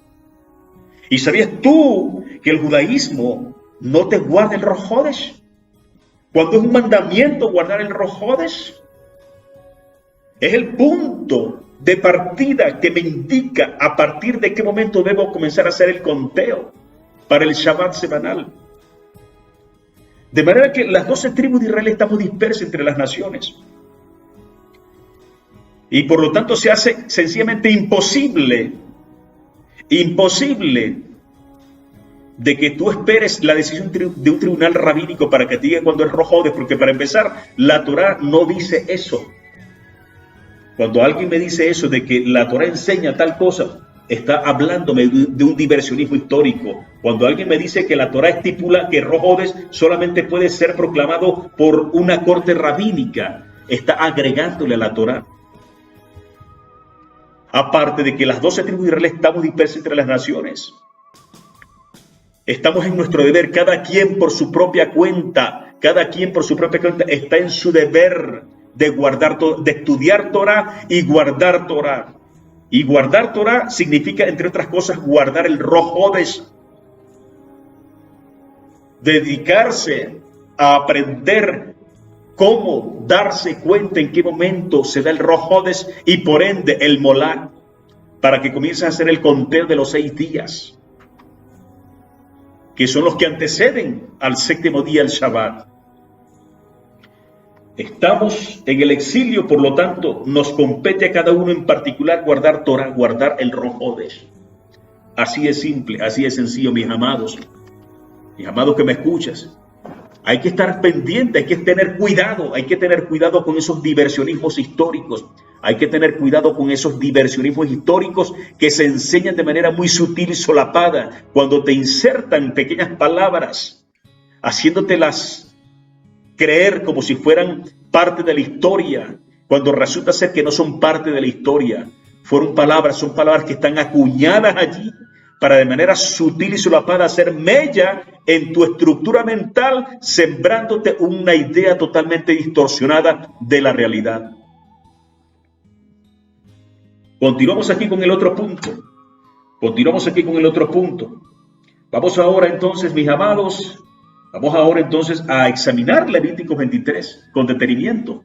¿Y sabías tú que el judaísmo no te guarde el Rosh Hodesh? Cuando es un mandamiento guardar el Rosh Hodesh, es el punto de partida que me indica a partir de qué momento debo comenzar a hacer el conteo para el Shabbat semanal. De manera que las 12 tribus de Israel estamos dispersas entre las naciones. Y por lo tanto se hace sencillamente imposible de que tú esperes la decisión de un tribunal rabínico para que te diga cuándo es Rosh Hodesh, porque para empezar, la Torá no dice eso. Cuando alguien me dice eso de que la Torá enseña tal cosa, está hablándome de un diversionismo histórico. Cuando alguien me dice que la Torá estipula que Rosh Hodesh solamente puede ser proclamado por una corte rabínica, está agregándole a la Torá. Aparte de que las 12 tribus de Israel estamos dispersas entre las naciones. Estamos en nuestro deber, cada quien por su propia cuenta, está en su deber de guardar, de estudiar Torah y guardar Torah. Y guardar Torah significa, entre otras cosas, guardar el Rosh Hodesh. Dedicarse a aprender cómo darse cuenta en qué momento se da el Rosh Hodesh y por ende el Molad, para que comiences a hacer el conteo de los 6 días, que son los que anteceden al 7º día, el Shabbat. Estamos en el exilio, por lo tanto, nos compete a cada uno en particular guardar Torah, guardar el Rosh Hodesh. Así es simple, así es sencillo, mis amados que me escuchas. Hay que estar pendiente, hay que tener cuidado con esos diversionismos históricos. Hay que tener cuidado con esos diversionismos históricos que se enseñan de manera muy sutil y solapada, cuando te insertan pequeñas palabras, haciéndotelas creer como si fueran parte de la historia, cuando resulta ser que no son parte de la historia. Son palabras que están acuñadas allí para de manera sutil y solapada hacer mella en tu estructura mental, sembrándote una idea totalmente distorsionada de la realidad. Continuamos aquí con el otro punto. Vamos ahora entonces, mis amados, a examinar Levítico 23 con detenimiento.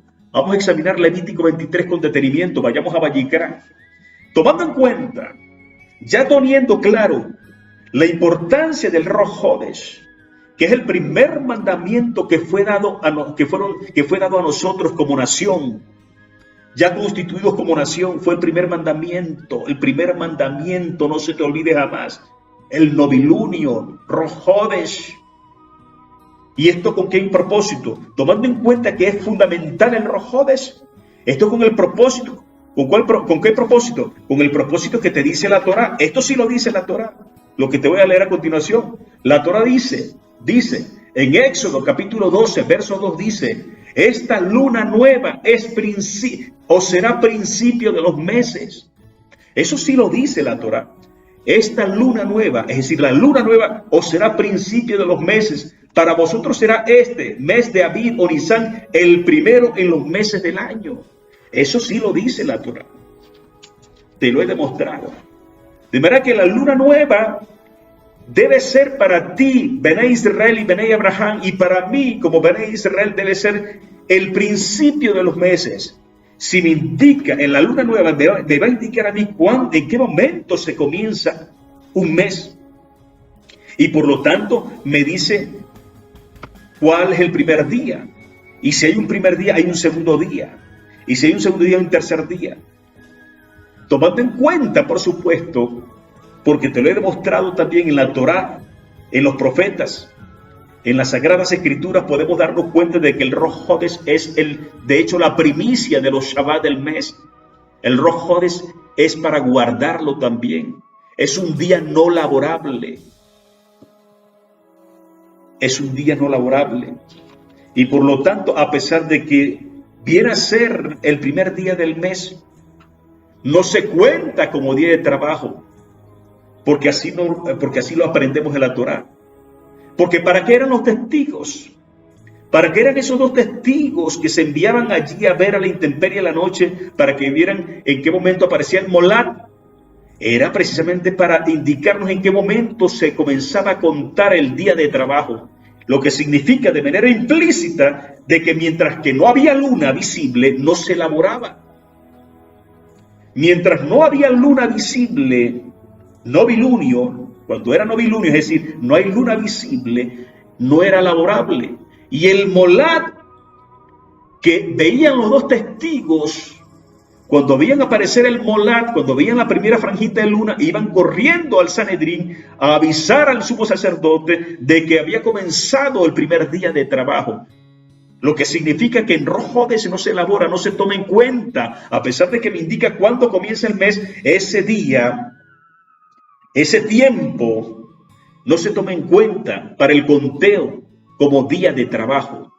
Vayamos a Vayikra. Tomando en cuenta, ya teniendo claro la importancia del Rosh Hodesh, que es el primer mandamiento que fue dado a nosotros como nación, ya constituidos como nación, fue el primer mandamiento, no se te olvide jamás, el novilunio, Rosh Hodesh. ¿Y esto con qué propósito? Tomando en cuenta que es fundamental el Rosh Hodesh, esto con el propósito. ¿Con qué propósito? Con el propósito que te dice la Torá. Esto sí lo dice la Torá, lo que te voy a leer a continuación. La Torá dice en Éxodo capítulo 12, verso 2 dice: esta luna nueva será principio de los meses. Eso sí lo dice la Torá. Esta luna nueva, es decir, la luna nueva os será principio de los meses. Para vosotros será este mes de Abib o Nisan, el primero en los meses del año. Eso sí lo dice la Torá. Te lo he demostrado. De manera que la luna nueva debe ser para ti, Bené Israel y Bené Abraham, y para mí, como Bené Israel, debe ser el principio de los meses. Si me indica en la luna nueva, me va a indicar a mí en qué momento se comienza un mes. Y por lo tanto, me dice cuál es el primer día. Y si hay un primer día, hay un segundo día. Y si hay un segundo día, hay un tercer día. Tomando en cuenta, por supuesto, porque te lo he demostrado también en la Torá, en los profetas, en las Sagradas Escrituras, podemos darnos cuenta de que el Rosh Hodesh es de hecho, la primicia de los Shabbat del mes. El Rosh Hodesh es para guardarlo también. Es un día no laborable. Y por lo tanto, a pesar de que viene a ser el primer día del mes, no se cuenta como día de trabajo, porque así lo aprendemos en la Torá. Porque ¿para qué eran los testigos? ¿Para qué eran esos 2 testigos que se enviaban allí a ver a la intemperie la noche para que vieran en qué momento aparecía el Molad? era precisamente para indicarnos en qué momento se comenzaba a contar el día de trabajo, lo que significa de manera implícita de que mientras que no había luna visible, no se laboraba. Mientras no había luna visible, novilunio, cuando era novilunio, es decir, no hay luna visible, no era laborable. Y el molad que veían los dos testigos, cuando veían aparecer el molad, cuando veían la primera franjita de luna, iban corriendo al Sanedrín a avisar al sumo sacerdote de que había comenzado el primer día de trabajo. Lo que significa que en Rosh Hodesh no se elabora, no se toma en cuenta, a pesar de que me indica cuándo comienza el mes, ese día, ese tiempo, no se toma en cuenta para el conteo como día de trabajo.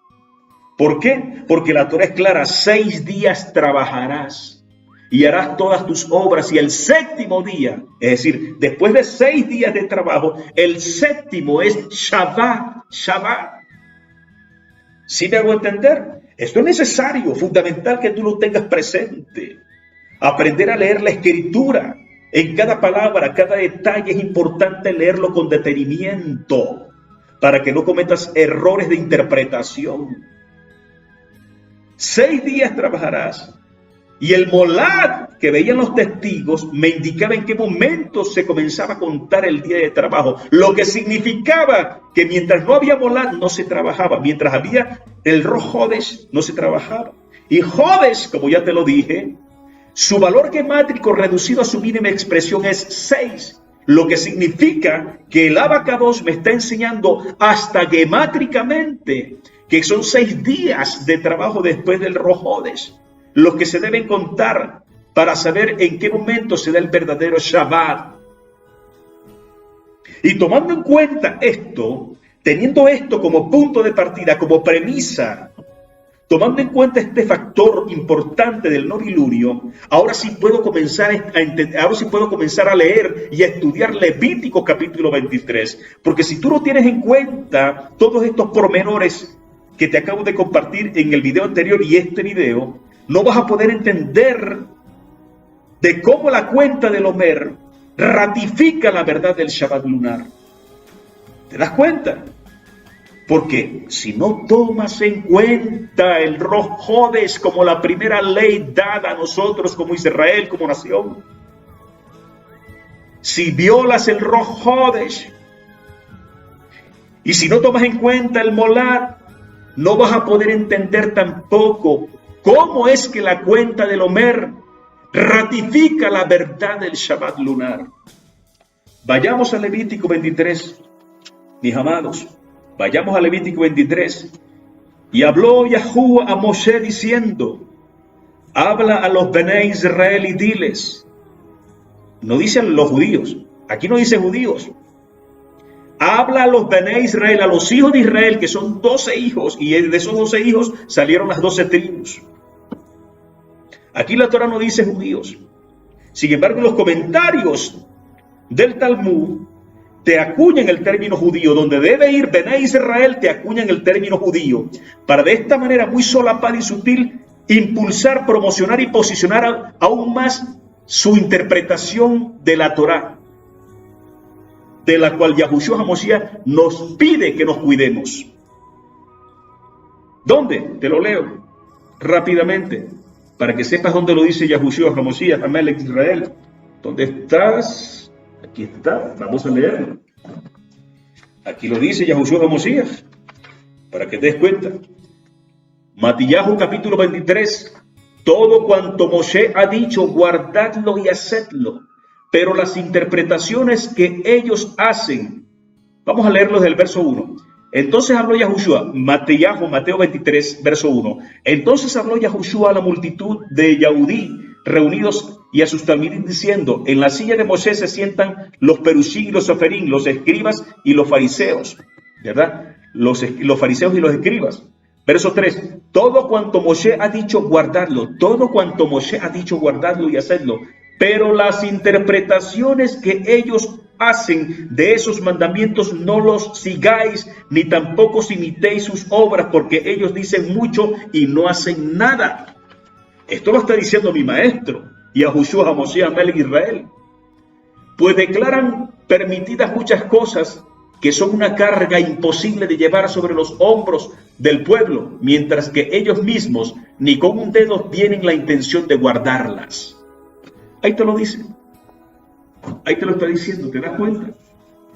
¿Por qué? Porque la Torá es clara, 6 días trabajarás y harás todas tus obras, y el séptimo día, es decir, después de 6 días de trabajo, el séptimo es Shabbat. ¿Sí me hago entender? Esto es necesario, fundamental que tú lo tengas presente. Aprender a leer la Escritura. En cada palabra, cada detalle es importante leerlo con detenimiento para que no cometas errores de interpretación. 6 días trabajarás. Y el molad que veían los testigos me indicaba en qué momento se comenzaba a contar el día de trabajo, lo que significaba que mientras no había molad no se trabajaba, mientras había el Rosh Hodesh no se trabajaba. Y Hodesh, como ya te lo dije, su valor gemátrico reducido a su mínima expresión es 6, lo que significa que el Abacados me está enseñando hasta gemátricamente que son 6 días de trabajo después del Rosh Hodesh, los que se deben contar para saber en qué momento se da el verdadero Shabbat. Y tomando en cuenta esto, teniendo esto como punto de partida, como premisa, tomando en cuenta este factor importante del novilunio, ahora sí puedo comenzar a entender, ahora sí puedo comenzar a leer y a estudiar Levítico capítulo 23, porque si tú no tienes en cuenta todos estos pormenores que te acabo de compartir en el video anterior y este video, no vas a poder entender de cómo la cuenta del Omer ratifica la verdad del Shabbat lunar. ¿Te das cuenta? Porque si no tomas en cuenta el Rosh Hodesh como la primera ley dada a nosotros como Israel, como nación, si violas el Rosh Hodesh y si no tomas en cuenta el molad, no vas a poder entender tampoco cómo es que la cuenta del Omer ratifica la verdad del Shabbat lunar. Vayamos a Levítico 23, mis amados. Vayamos a Levítico 23. Y habló Yahuwah a Moshe diciendo, habla a los Bené Israel y diles. No dicen los judíos, aquí no dice judíos. Habla a los Bené Israel, a los hijos de Israel, que son 12 hijos, y de esos 12 hijos salieron las 12 tribus. Aquí la Torah no dice judíos. Sin embargo, los comentarios del Talmud te acuñan el término judío, donde debe ir Bené Israel, te acuñan el término judío, para de esta manera muy solapada y sutil impulsar, promocionar y posicionar aún más su interpretación de la Torah, de la cual Yahushua HaMashiach nos pide que nos cuidemos. ¿Dónde? Te lo leo rápidamente, para que sepas dónde lo dice Yahushua HaMashiach, Amelech Israel. ¿Dónde estás? Aquí está, vamos a leerlo. Aquí lo dice Yahushua HaMashiach, para que te des cuenta. Matillahu capítulo 23. Todo cuanto Moshe ha dicho, guardadlo y hacedlo. Pero las interpretaciones que ellos hacen, vamos a leerlos del verso 1. Entonces habló Yahushua, Mateo 23, verso 1. Entonces habló Yahushua a la multitud de Yahudí reunidos y a sus talmidim diciendo, en la silla de Moshe se sientan los perushim y los soferim, los escribas y los fariseos, ¿verdad? Los fariseos y los escribas. Verso 3, todo cuanto Moshe ha dicho guardadlo, todo cuanto Moshe ha dicho guardadlo y hacedlo, pero las interpretaciones que ellos hacen de esos mandamientos no los sigáis, ni tampoco imitéis sus obras, porque ellos dicen mucho y no hacen nada. Esto lo está diciendo mi maestro, Yahushua HaMashiach Amelech Israel. pues declaran permitidas muchas cosas que son una carga imposible de llevar sobre los hombros del pueblo, mientras que ellos mismos ni con un dedo tienen la intención de guardarlas. Ahí te lo dice. Ahí te lo está diciendo, ¿te das cuenta?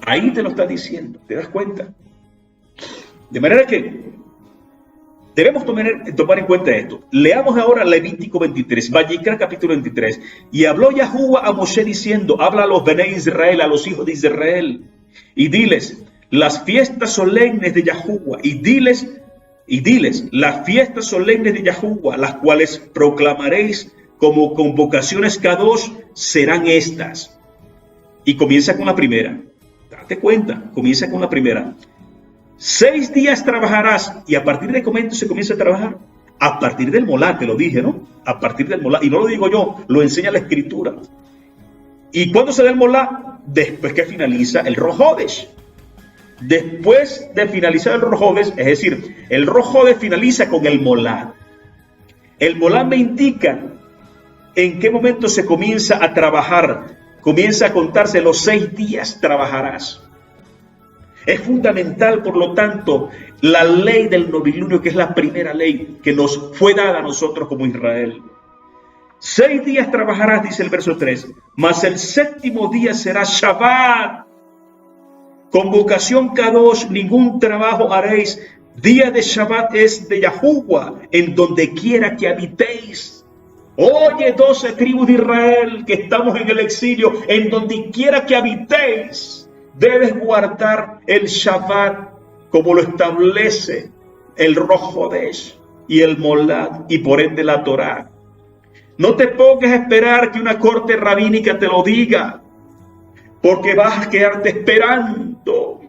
Ahí te lo está diciendo, ¿te das cuenta? De manera que debemos tomar en cuenta esto. Leamos ahora Levítico 23, Vayikra capítulo 23. Y habló Yahuwah a Moshe diciendo, habla a los Bené Israel, a los hijos de Israel, y diles, las fiestas solemnes de Yahuwah, y diles, las fiestas solemnes de Yahuwah, las cuales proclamaréis como convocaciones Kadosh, serán estas. Y comienza con la primera. Date cuenta, comienza con la primera. 6 días trabajarás, y a partir de qué momento se comienza a trabajar. A partir del molá, te lo dije, ¿no? A partir del molá, y no lo digo yo, lo enseña la escritura. ¿Y cuándo se da el molá? Después que finaliza el Rosh Hodesh. Después de finalizar el Rosh Hodesh, es decir, el Rosh Hodesh finaliza con el molá. El molá me indica en qué momento se comienza a trabajar. Comienza a contarse los 6 días trabajarás. Es fundamental, por lo tanto, la ley del novilunio, que es la primera ley que nos fue dada a nosotros como Israel. 6 días trabajarás, dice el verso 3, mas el 7º día será Shabbat. Convocación Kadosh, ningún trabajo haréis. Día de Shabbat es de Yahuwah, en donde quiera que habitéis. Oye, 12 tribus de Israel que estamos en el exilio, en donde quiera que habitéis, debes guardar el Shabbat como lo establece el Rosh Hodesh y el Molad y por ende la Torá. No te pongas a esperar que una corte rabínica te lo diga, porque vas a quedarte esperando,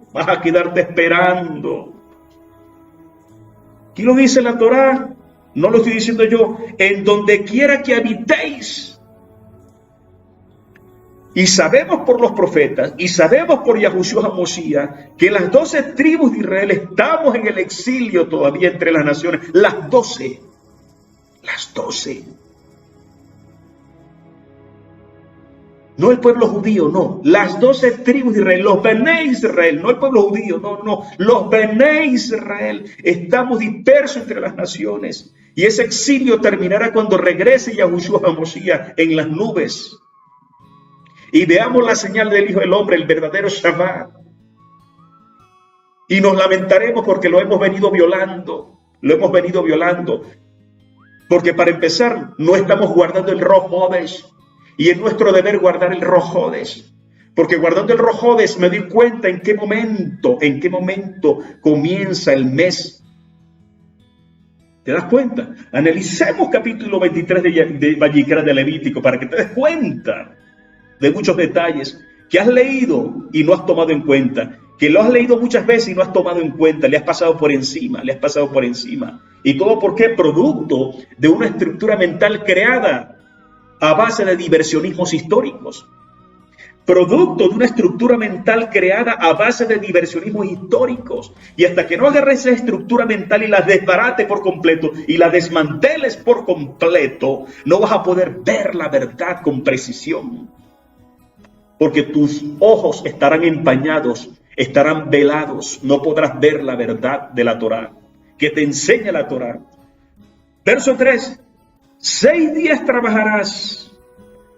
Aquí lo dice la Torá, no lo estoy diciendo yo, en donde quiera que habitéis. Y sabemos por los profetas, y sabemos por Yahushua HaMoshiach, que las 12 tribus de Israel estamos en el exilio todavía entre las naciones. Las 12. No el pueblo judío, no. Las 12 tribus de Israel, los Bené Israel, no el pueblo judío, no. Los Bené Israel, estamos dispersos entre las naciones. Y ese exilio terminará cuando regrese Yahushua HaMoshiach en las nubes. Y veamos la señal del Hijo del Hombre, el verdadero Shabbat. Y nos lamentaremos porque lo hemos venido violando. Porque para empezar, no estamos guardando el Rosh Hodesh. Y es nuestro deber guardar el Rosh Hodesh. Porque guardando el Rosh Hodesh me doy cuenta en qué momento comienza el mes. ¿Te das cuenta? Analicemos capítulo 23 de Vayikra de Levítico para que te des cuenta de muchos detalles que has leído y no has tomado en cuenta, que lo has leído muchas veces y no has tomado en cuenta, le has pasado por encima. ¿Y todo por qué? Producto de una estructura mental creada a base de diversionismos históricos. Producto de una estructura mental creada a base de diversionismos históricos. Y hasta que no agarres esa estructura mental y la desbarates por completo y la desmanteles por completo, no vas a poder ver la verdad con precisión. Porque tus ojos estarán empañados, estarán velados, no podrás ver la verdad de la Torá, que te enseña la Torá. Verso 3, 6 días trabajarás,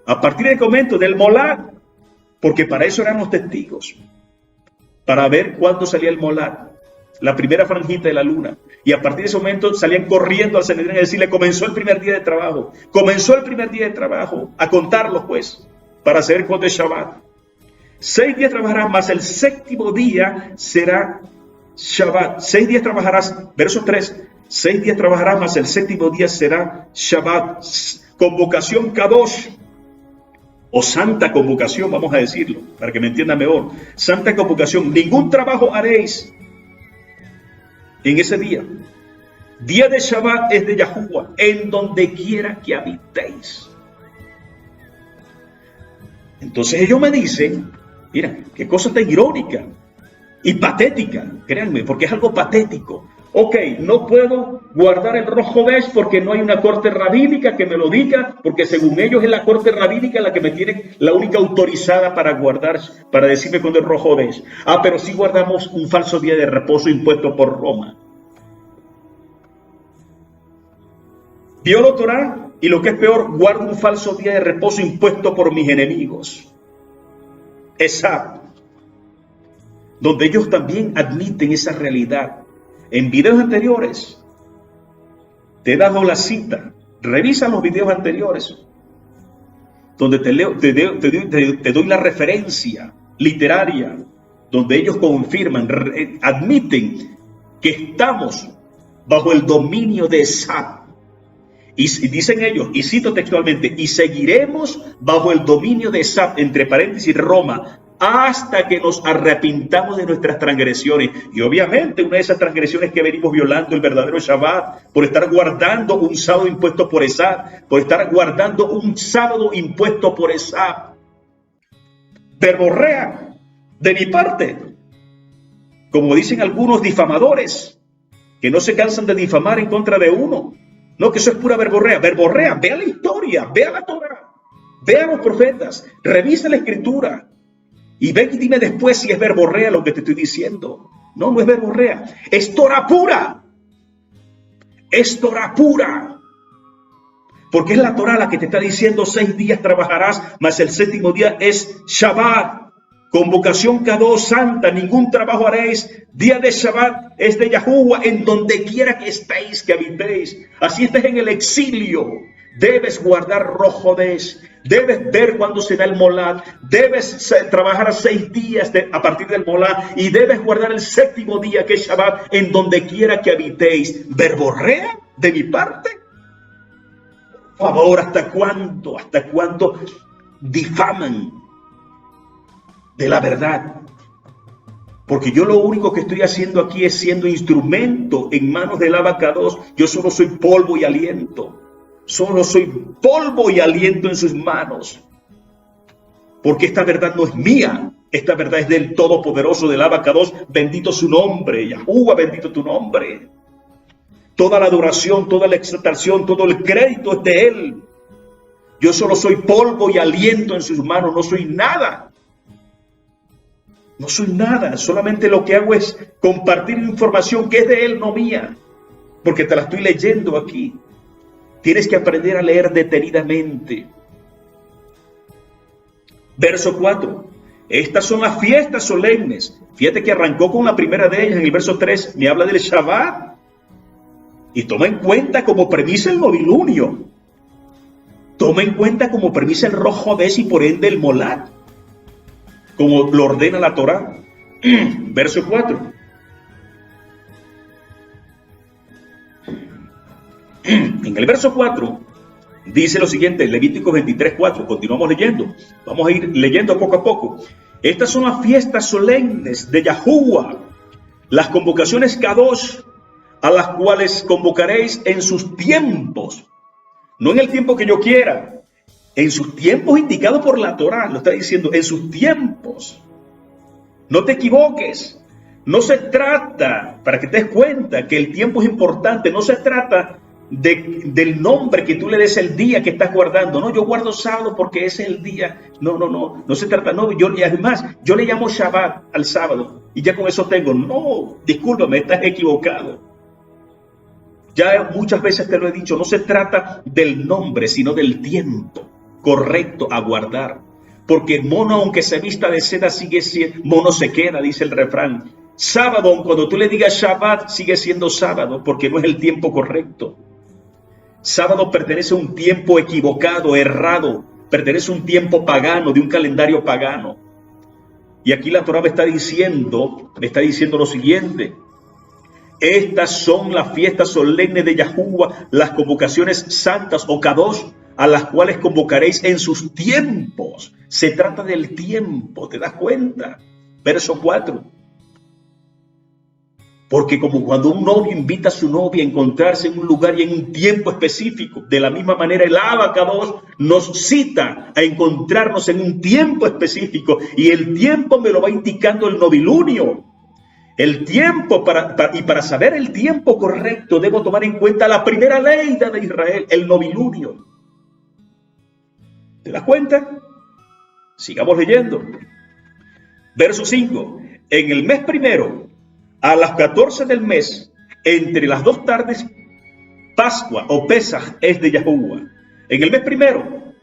a partir del momento del molad, porque para eso éramos testigos, para ver cuándo salía el molad, la primera franjita de la luna, y a partir de ese momento salían corriendo al Sanedrín y decirle, comenzó el primer día de trabajo, a contarlos pues, para hacer cuando es Shabbat. 6 días trabajarás, más el 7º día será Shabbat. 6 días trabajarás, verso 3, 6 días trabajarás, más el 7º día será Shabbat. Convocación Kadosh, o santa convocación, vamos a decirlo, para que me entiendan mejor. Santa convocación, ningún trabajo haréis en ese día. Día de Shabbat es de Yahuwah, en donde quiera que habitéis. Entonces ellos me dicen, mira, qué cosa tan irónica y patética, créanme, porque es algo patético. Ok, no puedo guardar el Rosh Hodesh porque no hay una corte rabínica que me lo diga, porque según ellos es la corte rabínica la que me tiene la única autorizada para guardar, para decirme cuándo es Rosh Hodesh. Ah, pero sí guardamos un falso día de reposo impuesto por Roma. Violo Torah y lo que es peor, guardo un falso día de reposo impuesto por mis enemigos. Exacto. Donde ellos también admiten esa realidad. En videos anteriores, te he dado la cita, revisa los videos anteriores, donde te doy la referencia literaria, donde ellos confirman, admiten que estamos bajo el dominio de Esab. Y dicen ellos, y cito textualmente, y seguiremos bajo el dominio de Esab, entre paréntesis Roma, hasta que nos arrepintamos de nuestras transgresiones. Y obviamente una de esas transgresiones que venimos violando el verdadero Shabbat, por estar guardando un sábado impuesto por Esab, por estar guardando un sábado impuesto por Esab. Verborrea de mi parte, como dicen algunos difamadores, que no se cansan de difamar en contra de uno. No, que eso es pura verborrea. Verborrea, vea la historia, vea la Torah, vea los profetas, revisa la escritura. Y ven y dime después si es verborrea lo que te estoy diciendo. No, no es verborrea. Es Torah pura. Es Torah pura. Porque es la Torah la que te está diciendo 6 días trabajarás, mas el 7º día es Shabbat. Convocación Kadosh santa, ningún trabajo haréis. Día de Shabbat es de Yahuwah, en donde quiera que estéis, que habitéis. Así estés en el exilio. Debes guardar Rosh Hodesh, debes ver cuándo se da el Molad, debes trabajar 6 días a partir del Molad y debes guardar el 7º día que es Shabbat en donde quiera que habitéis. ¿Verborrea de mi parte? Por favor, ¿hasta cuándo difaman de la verdad? Porque yo lo único que estoy haciendo aquí es siendo instrumento en manos del Abacados. Yo solo soy polvo y aliento. Solo soy polvo y aliento en sus manos. Porque esta verdad no es mía. Esta verdad es del Todopoderoso, del Abacados. Bendito su nombre. Yahuwah, bendito tu nombre. Toda la adoración, toda la exaltación, todo el crédito es de Él. Yo solo soy polvo y aliento en sus manos. No soy nada. No soy nada. Solamente lo que hago es compartir información que es de Él, no mía. Porque te la estoy leyendo aquí. Tienes que aprender a leer detenidamente. Verso 4. Estas son las fiestas solemnes. Fíjate que arrancó con la primera de ellas. En el verso 3 me habla del Shabbat. Y toma en cuenta como premisa el novilunio. Toma en cuenta como premisa el Rosh Hodesh y por ende el Molad. Como lo ordena la Torah. Verso 4. En el verso 4 dice lo siguiente, Levítico 23:4, continuamos leyendo, vamos a ir leyendo poco a poco. Estas son las fiestas solemnes de Yahuwah, las convocaciones Kadosh, a las cuales convocaréis en sus tiempos, no en el tiempo que yo quiera, en sus tiempos indicados por la Torah, lo está diciendo, en sus tiempos. No te equivoques, no se trata, para que te des cuenta que el tiempo es importante, no se trata del nombre que tú le des el día que estás guardando. No, yo guardo sábado porque ese es el día. No se trata, no, y además, yo le llamo Shabbat al sábado y ya con eso tengo. No, discúlpame, estás equivocado. Ya muchas veces te lo he dicho, no se trata del nombre, sino del tiempo correcto a guardar. Porque mono, aunque se vista de seda, sigue siendo, mono se queda, dice el refrán. Sábado, cuando tú le digas Shabbat, sigue siendo sábado, porque no es el tiempo correcto. Sábado pertenece a un tiempo equivocado, errado, pertenece a un tiempo pagano, de un calendario pagano. Y aquí la Torah me está diciendo lo siguiente. Estas son las fiestas solemnes de Yahuwah, las convocaciones santas o Kadosh, a las cuales convocaréis en sus tiempos. Se trata del tiempo, ¿te das cuenta? Verso 4. Porque como cuando un novio invita a su novia a encontrarse en un lugar y en un tiempo específico, de la misma manera el Abacados nos cita a encontrarnos en un tiempo específico y el tiempo me lo va indicando el novilunio. El tiempo, para saber el tiempo correcto, debo tomar en cuenta la primera ley de Israel, el novilunio. ¿Te das cuenta? Sigamos leyendo. Verso 5. En el mes primero, a las 14 del mes, entre las 2 tardes, Pascua o Pesaj es de Yahuwah. En el mes primero,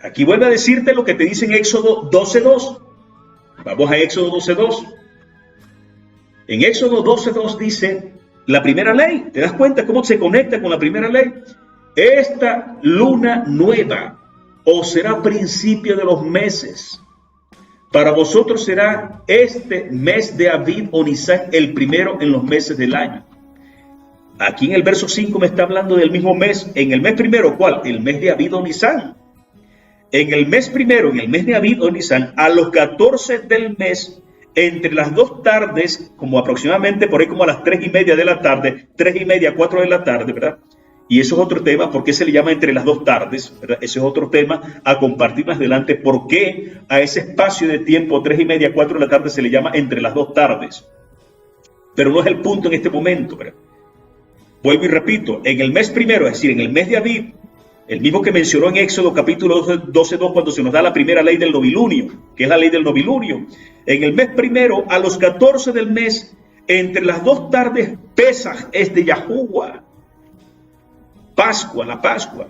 aquí vuelve a decirte lo que te dice en Éxodo 12:2. Vamos a Éxodo 12:2. En Éxodo 12:2 dice la primera ley. ¿Te das cuenta cómo se conecta con la primera ley? Esta luna nueva os será principio de los meses. Para vosotros será este mes de Abib o Nisan el primero en los meses del año. Aquí en el verso 5 me está hablando del mismo mes. En el mes primero, ¿cuál? El mes de Abib o Nisan. En el mes primero, en el mes de Abib o Nisan, a los 14 del mes, entre las 2 tardes, como aproximadamente por ahí como a las 3:30 de la tarde, 3:30, 4 de la tarde, ¿verdad? Y eso es otro tema, ¿por qué se le llama entre las 2 tardes? ¿Verdad? Ese es otro tema a compartir más adelante, ¿por qué a ese espacio de tiempo, 3:30, 4 de la tarde, se le llama entre las 2 tardes? Pero no es el punto en este momento, ¿verdad? Vuelvo y repito, en el mes primero, es decir, en el mes de Abib, el mismo que mencionó en Éxodo capítulo 12:2 cuando se nos da la primera ley del novilunio, que es la ley del novilunio. En el mes primero, a los 14 del mes, entre las 2 tardes, Pesaj es de Yahuwah. Pascua, la Pascua.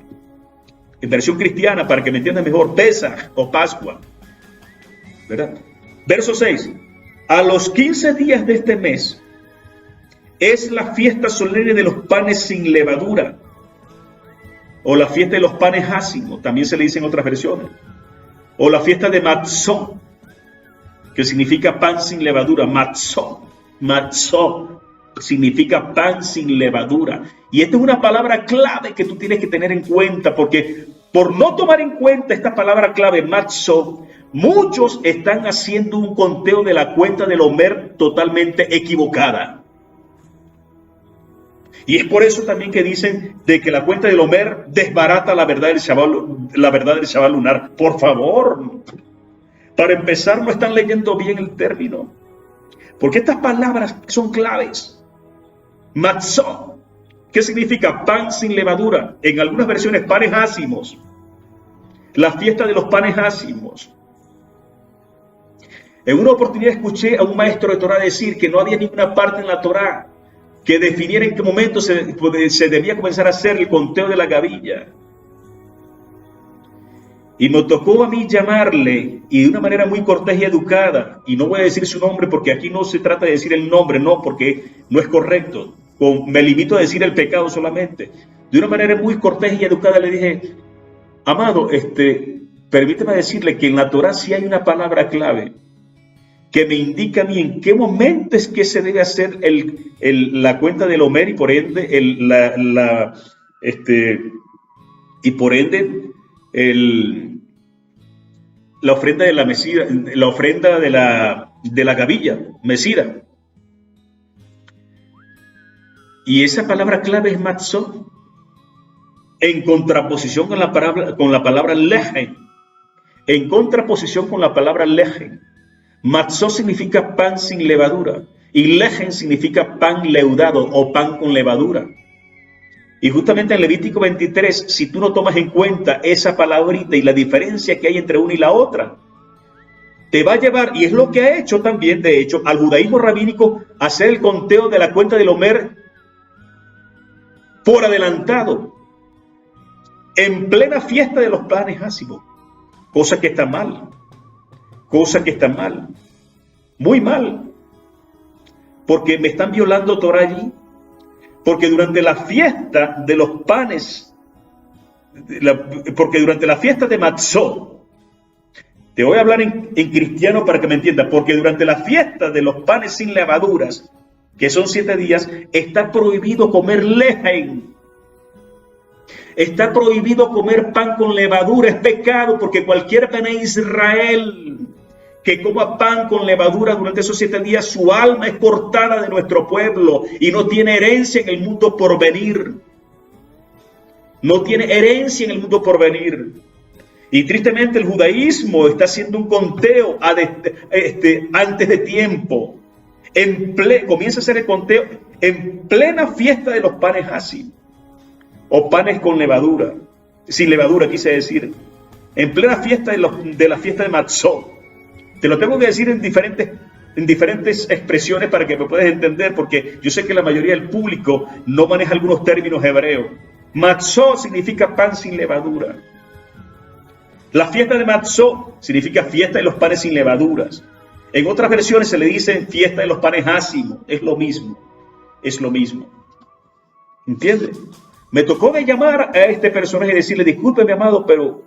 En versión cristiana, para que me entiendan mejor, Pesaj o Pascua. ¿Verdad? Verso 6. A los 15 días de este mes es la fiesta solemne de los panes sin levadura, o la fiesta de los panes ácimos, también se le dice en otras versiones, o la fiesta de Matzot, que significa pan sin levadura. Matzot significa pan sin levadura. Y esta es una palabra clave que tú tienes que tener en cuenta, porque por no tomar en cuenta esta palabra clave, Matzot, muchos están haciendo un conteo de la cuenta del Omer totalmente equivocada. Y es por eso también que dicen de que la cuenta del Omer desbarata la verdad del Shabbat lunar. Por favor, para empezar, no están leyendo bien el término, porque estas palabras son claves. Matzot, ¿qué significa? Pan sin levadura. En algunas versiones, panes ácimos. La fiesta de los panes ácimos. En una oportunidad escuché a un maestro de Torah decir que no había ninguna parte en la Torah que definiera en qué momento se debía comenzar a hacer el conteo de la gavilla. Y me tocó a mí llamarle, y de una manera muy cortés y educada, y no voy a decir su nombre porque aquí no se trata de decir el nombre, no, porque no es correcto, me limito a decir el pecado solamente. De una manera muy cortés y educada le dije: amado, permíteme decirle que en la Torah sí hay una palabra clave que me indica a mí en qué momento es que se debe hacer la cuenta del Omer, y por ende la ofrenda de la mesida, la ofrenda de la gavilla, mesida. Y esa palabra clave es matzot, en contraposición con la palabra lejen. En contraposición con la palabra lejen. Matzot significa pan sin levadura y lejen significa pan leudado o pan con levadura. Y justamente en Levítico 23, si tú no tomas en cuenta esa palabrita y la diferencia que hay entre una y la otra, te va a llevar, y es lo que ha hecho también, de hecho, al judaísmo rabínico, hacer el conteo de la cuenta del Omer por adelantado, en plena fiesta de los panes ácimos, cosa que está mal. Muy mal, porque me están violando Torah allí, porque durante la fiesta de los panes, porque durante la fiesta de Matzot, te voy a hablar en cristiano para que me entiendas, porque durante la fiesta de los panes sin levaduras, que son 7 días, está prohibido comer lejen. Está prohibido comer pan con levadura, es pecado, porque cualquier Bene Israel que coma pan con levadura durante esos 7 días, su alma es cortada de nuestro pueblo y no tiene herencia en el mundo por venir. No tiene herencia en el mundo por venir. Y tristemente el judaísmo está haciendo un conteo antes de tiempo. Comienza a hacer el conteo en plena fiesta de los panes Hasid, o panes con levadura, sin levadura quise decir, en plena fiesta de la fiesta de Matzot. Te lo tengo que decir en diferentes expresiones para que me puedas entender, porque yo sé que la mayoría del público no maneja algunos términos hebreos. Matzot significa pan sin levadura. La fiesta de Matzot significa fiesta de los panes sin levaduras. En otras versiones se le dice fiesta de los panes ácimos. Es lo mismo. ¿Entiendes? Me tocó de llamar a este personaje y decirle: disculpe, mi amado, pero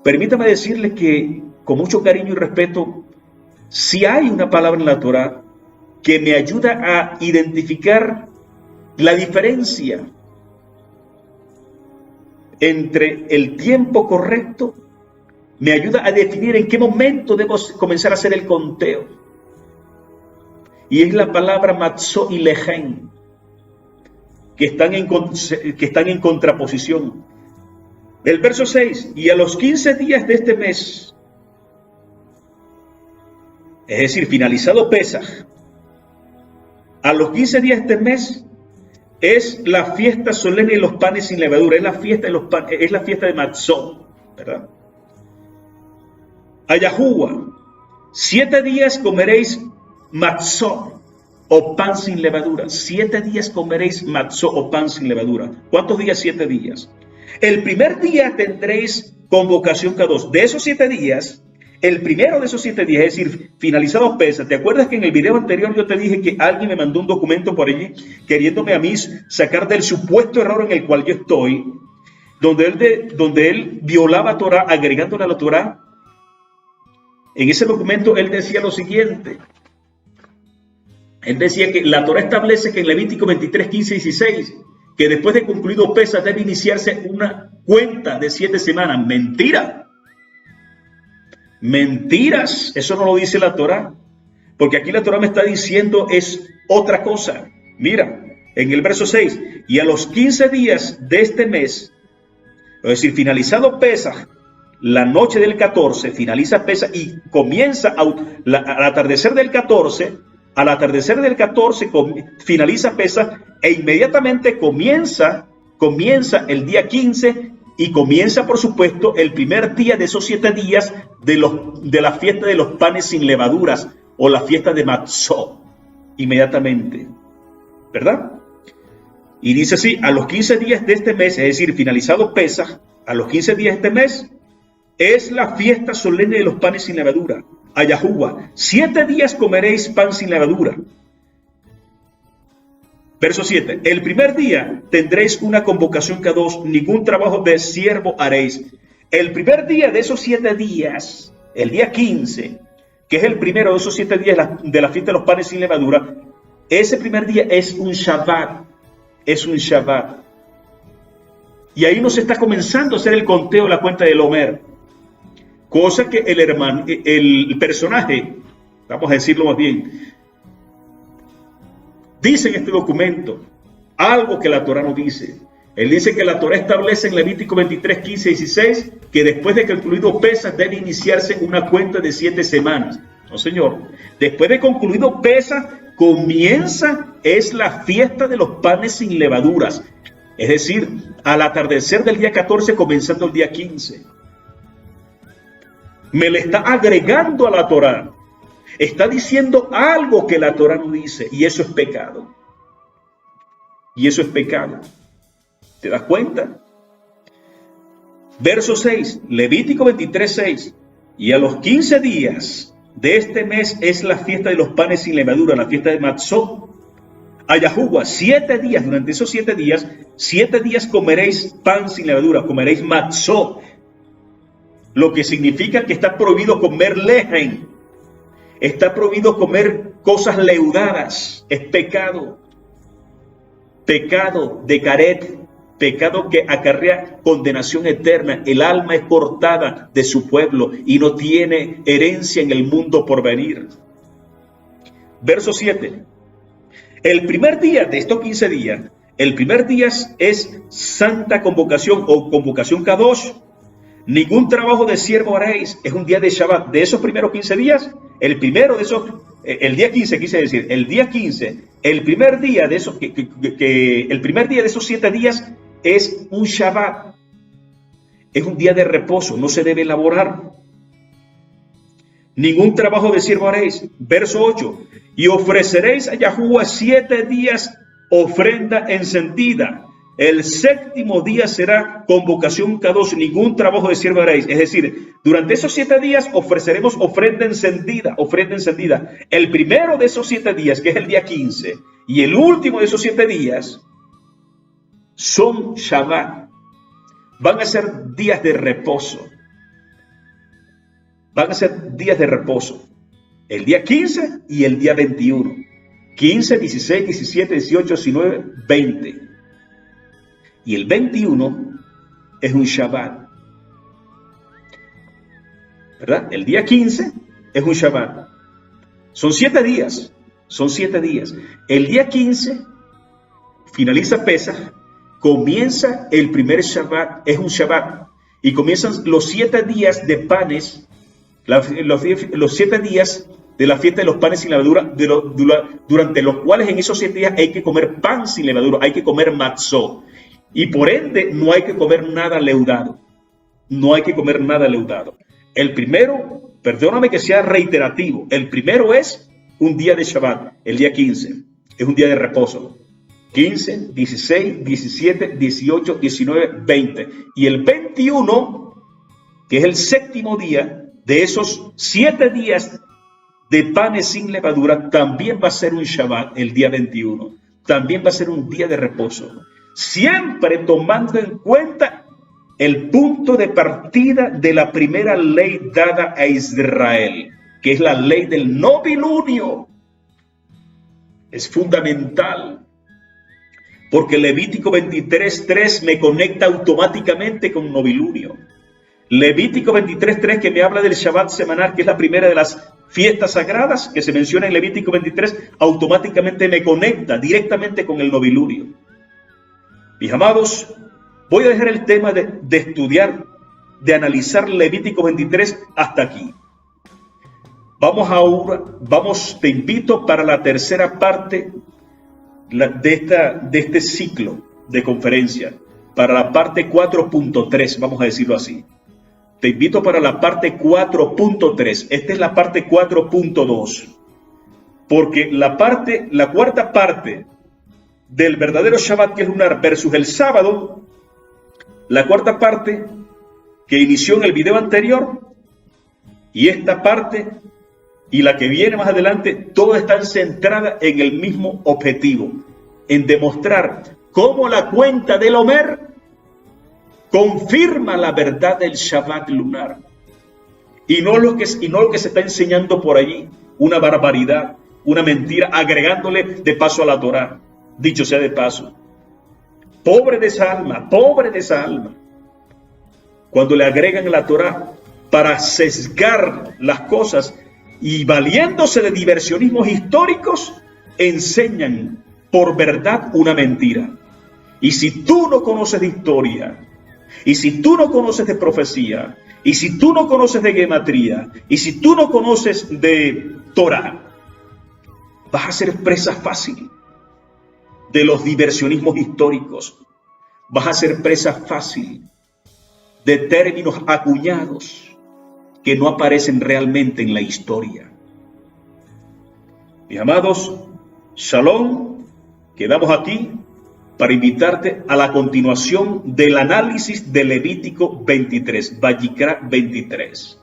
permítame decirle que con mucho cariño y respeto, si hay una palabra en la Torá que me ayuda a identificar la diferencia entre el tiempo correcto, me ayuda a definir en qué momento debo comenzar a hacer el conteo. Y es la palabra matzot y lejen, que están en contraposición. El verso 6, y a los 15 días de este mes, es decir, finalizado Pesaj, a los 15 días de este mes, es la fiesta solemne de los panes sin levadura, es la fiesta de Matzot, ¿verdad? A Yahuwah, 7 días comeréis matzot o pan sin levadura. 7 días comeréis matzot o pan sin levadura. ¿Cuántos días? 7 días. El primer día tendréis convocación Kadosh. De esos 7 días, el primero de esos 7 días, es decir, finalizado Pesaj. ¿Te acuerdas que en el video anterior yo te dije que alguien me mandó un documento por allí queriéndome a mí sacar del supuesto error en el cual yo estoy, donde él violaba Torah agregándole a la Torah? En ese documento él decía lo siguiente. Él decía que la Torá establece que en Levítico 23, 15 y 16, que después de concluido Pesaj debe iniciarse una cuenta de 7 semanas. Mentira. Mentiras. Eso no lo dice la Torá. Porque aquí la Torá me está diciendo es otra cosa. Mira, en el verso 6, y a los 15 días de este mes, es decir, finalizado Pesaj, la noche del 14, finaliza Pesaj y comienza al atardecer del 14, finaliza Pesaj e inmediatamente comienza el día 15 y comienza, por supuesto, el primer día de esos 7 días de la fiesta de los panes sin levaduras o la fiesta de Matzot, inmediatamente, ¿verdad? Y dice así: a los 15 días de este mes, es decir, finalizado Pesaj, a los 15 días de este mes, es la fiesta solemne de los panes sin levadura. A Yahuwah, 7 días comeréis pan sin levadura. Verso 7. El primer día tendréis una convocación Kadosh, ningún trabajo de siervo haréis. El primer día de esos 7 días, el día 15, que es el primero de esos 7 días de la fiesta de los panes sin levadura, ese primer día es un Shabbat. Y ahí nos está comenzando a hacer el conteo, la cuenta del Omer. Cosa que el personaje, vamos a decirlo más bien, dice en este documento algo que la Torá no dice. Él dice que la Torá establece en Levítico 23, 15 y 16 que después de concluido Pesaj debe iniciarse una cuenta de 7 semanas. No, señor. Después de concluido Pesaj es la fiesta de los panes sin levaduras. Es decir, al atardecer del día 14 comenzando el día 15. Me le está agregando a la Torá. Está diciendo algo que la Torá no dice. Y eso es pecado. ¿Te das cuenta? Verso 6. Levítico 23, 6. Y a los 15 días de este mes es la fiesta de los panes sin levadura, la fiesta de Matzot. A Yahuwah, 7 días. Durante esos 7 días, 7 días comeréis pan sin levadura. Comeréis Matzot. Lo que significa que está prohibido comer lejen, está prohibido comer cosas leudadas, es pecado de caret, pecado que acarrea condenación eterna. El alma es cortada de su pueblo y no tiene herencia en el mundo por venir. Verso 7. El primer día de estos 15 días, el primer día es santa convocación o convocación Kadosh. Ningún trabajo de siervo haréis. Es un día de Shabbat. De esos primeros 15 días, el primero de esos el día 15 quise decir, el día 15, el primer día de esos, el primer día de esos 7 días es un Shabbat, es un día de reposo, no se debe elaborar. Ningún trabajo de siervo haréis. Verso 8, y ofreceréis a Yahuwah 7 días ofrenda encendida. El 7º día será convocación K2, ningún trabajo de siervo haréis. Es decir, durante esos 7 días ofreceremos ofrenda encendida, ofrenda encendida. El primero de esos 7 días, que es el día 15, y el último de esos 7 días, son Shabbat. Van a ser días de reposo. Van a ser días de reposo. El día 15 y el día 21. 15, 16, 17, 18, 19, 20. Y el 21 es un Shabbat. ¿Verdad? El día 15 es un Shabbat. Son 7 días. Son 7 días. El día 15 finaliza Pesaj. Comienza el primer Shabbat. Es un Shabbat. Y comienzan los 7 días de panes. Los 7 días de la fiesta de los panes sin levadura, durante los cuales en esos 7 días hay que comer pan sin levadura, hay que comer matzó. Y por ende no hay que comer nada leudado. No hay que comer nada leudado. El primero, perdóname que sea reiterativo, el primero es un día de Shabbat, el día 15. Es un día de reposo. 15, 16, 17, 18, 19, 20. Y el 21, que es el 7º día, de esos 7 días de panes sin levadura, también va a ser un Shabbat el día 21. También va a ser un día de reposo. Siempre tomando en cuenta el punto de partida de la primera ley dada a Israel, que es la ley del novilunio. Es fundamental, porque Levítico 23:3 me conecta automáticamente con novilunio. Levítico 23:3, que me habla del Shabbat semanal, que es la primera de las fiestas sagradas que se menciona en Levítico 23, automáticamente me conecta directamente con el novilunio. Mis amados, voy a dejar el tema de estudiar, de analizar Levítico 23 hasta aquí. Te invito para la tercera parte de este ciclo de conferencia, para la parte 4.3, vamos a decirlo así. Te invito para la parte 4.3. Esta es la parte 4.2. Porque la cuarta parte del verdadero Shabbat, que es lunar, versus el sábado, la cuarta parte que inició en el video anterior, y esta parte y la que viene más adelante, todas están centradas en el mismo objetivo, en demostrar cómo la cuenta del Omer confirma la verdad del Shabbat lunar, y no lo que se está enseñando por allí, una barbaridad, una mentira, agregándole de paso a la Torá. Dicho sea de paso, pobre de esa alma, cuando le agregan la Torá para sesgar las cosas y valiéndose de diversionismos históricos, enseñan por verdad una mentira. Y si tú no conoces de historia, y si tú no conoces de profecía, y si tú no conoces de gematría, y si tú no conoces de Torah, vas a ser presa fácil de los diversionismos históricos. Vas a ser presa fácil de términos acuñados que no aparecen realmente en la historia. Mis amados, Shalom, quedamos aquí para invitarte a la continuación del análisis de Levítico 23, Vayikra 23.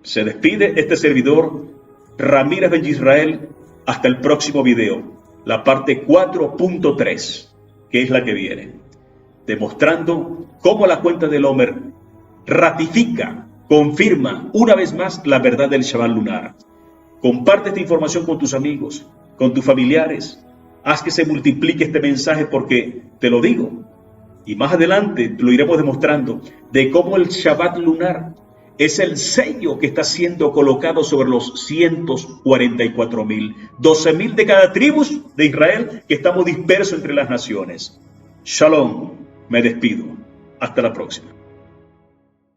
Se despide este servidor, Ramírez Ben Israel, hasta el próximo video, la parte 4.3, que es la que viene, demostrando cómo la cuenta del Omer ratifica, confirma una vez más la verdad del Shabbat lunar. Comparte esta información con tus amigos, con tus familiares. Haz que se multiplique este mensaje, porque te lo digo, y más adelante lo iremos demostrando, de cómo el Shabbat lunar es el sello que está siendo colocado sobre los 144,000, 12,000 de cada tribu de Israel que estamos dispersos entre las naciones. Shalom, me despido. Hasta la próxima.